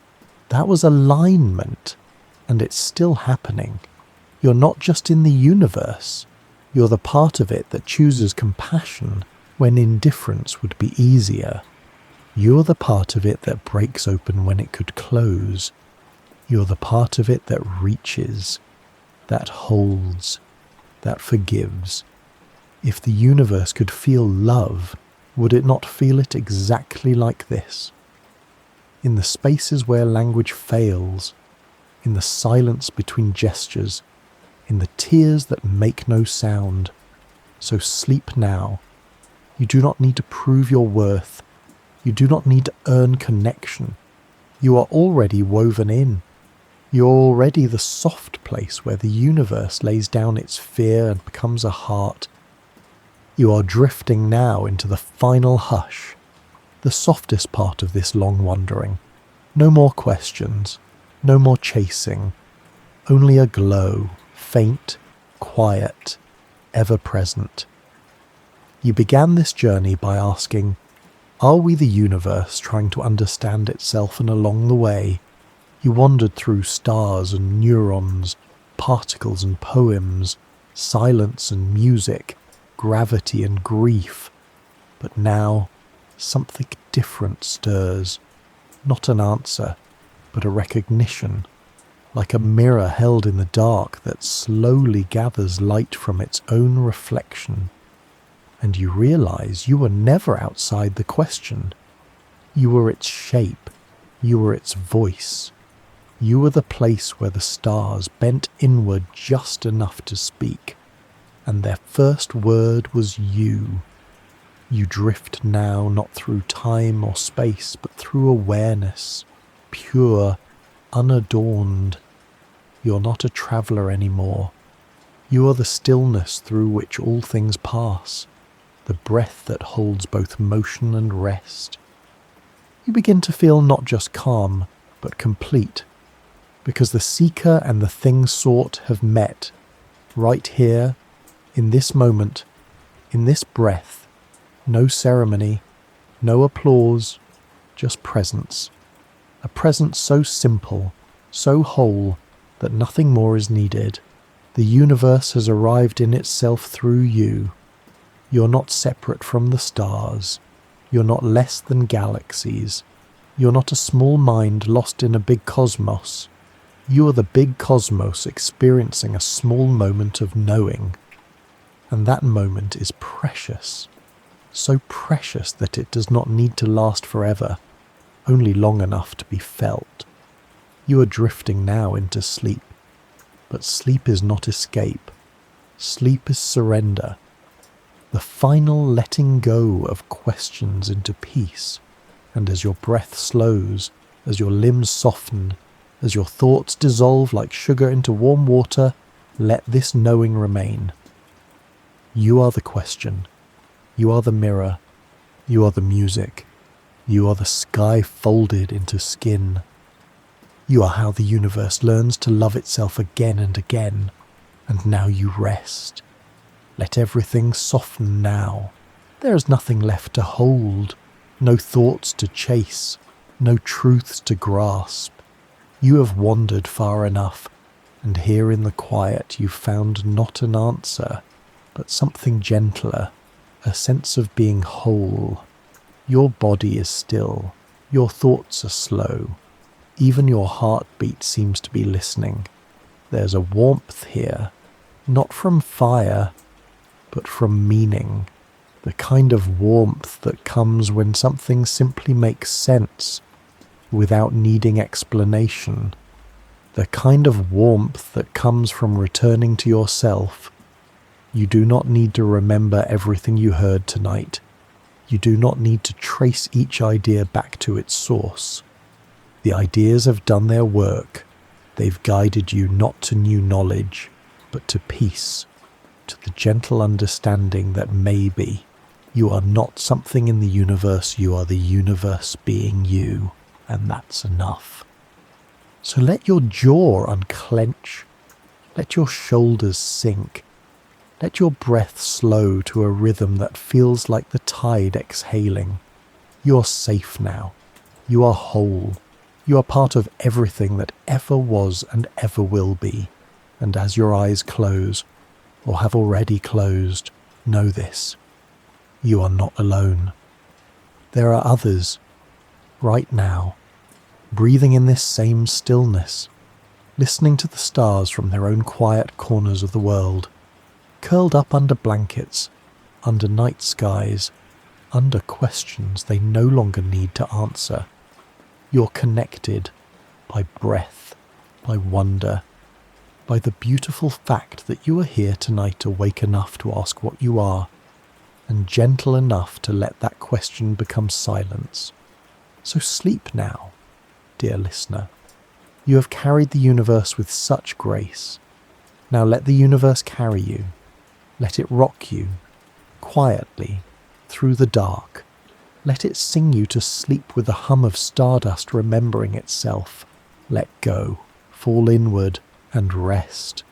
[SPEAKER 1] That was alignment. And it's still happening. You're not just in the universe. You're the part of it that chooses compassion when indifference would be easier. You're the part of it that breaks open when it could close. You're the part of it that reaches, that holds, that forgives. If the universe could feel love, would it not feel it exactly like this? In the spaces where language fails, in the silence between gestures, in the tears that make no sound. So sleep now. You do not need to prove your worth. You do not need to earn connection. You are already woven in. You are already the soft place where the universe lays down its fear and becomes a heart. You are drifting now into the final hush, the softest part of this long wandering. No more questions, no more chasing, only a glow, faint, quiet, ever present. You began this journey by asking, Are we the universe trying to understand itself, and along the way, you wandered through stars and neurons, particles and poems, silence and music, gravity and grief. But now, something different stirs. Not an answer, but a recognition, like a mirror held in the dark that slowly gathers light from its own reflection. And you realize you were never outside the question. You were its shape. You were its voice. You were the place where the stars bent inward just enough to speak, and their first word was you. You drift now not through time or space, but through awareness, pure, unadorned. You're not a traveller anymore. You are the stillness through which all things pass, the breath that holds both motion and rest. You begin to feel not just calm, but complete, because the seeker and the thing sought have met, right here, in this moment, in this breath. No ceremony, no applause, just presence. A presence so simple, so whole, that nothing more is needed. The universe has arrived in itself through you. You're not separate from the stars. You're not less than galaxies. You're not a small mind lost in a big cosmos. You are the big cosmos experiencing a small moment of knowing. And that moment is precious. So precious that it does not need to last forever, only long enough to be felt. You are drifting now into sleep. But sleep is not escape. Sleep is surrender. The final letting go of questions into peace. And as your breath slows, as your limbs soften, as your thoughts dissolve like sugar into warm water, let this knowing remain. You are the question. You are the mirror. You are the music. You are the sky folded into skin. You are how the universe learns to love itself again and again, and now you rest. Let everything soften now. There is nothing left to hold, no thoughts to chase, no truths to grasp. You have wandered far enough, and here in the quiet you found not an answer, but something gentler, a sense of being whole. Your body is still, your thoughts are slow. Even your heartbeat seems to be listening. There's a warmth here, not from fire, but from meaning. The kind of warmth that comes when something simply makes sense, without needing explanation. The kind of warmth that comes from returning to yourself. You do not need to remember everything you heard tonight. You do not need to trace each idea back to its source. The ideas have done their work. They've guided you not to new knowledge, but to peace, to the gentle understanding that maybe you are not something in the universe, you are the universe being you, and that's enough. So let your jaw unclench, let your shoulders sink, let your breath slow to a rhythm that feels like the tide exhaling. You're safe now. You are whole. You are part of everything that ever was and ever will be. And as your eyes close, or have already closed, know this. You are not alone. There are others, right now, breathing in this same stillness, listening to the stars from their own quiet corners of the world, curled up under blankets, under night skies, under questions they no longer need to answer. You're connected by breath, by wonder, by the beautiful fact that you are here tonight, awake enough to ask what you are, and gentle enough to let that question become silence. So sleep now, dear listener. You have carried the universe with such grace. Now let the universe carry you. Let it rock you, quietly, through the dark. Let it sing you to sleep with the hum of stardust remembering itself. Let go, fall inward, and rest.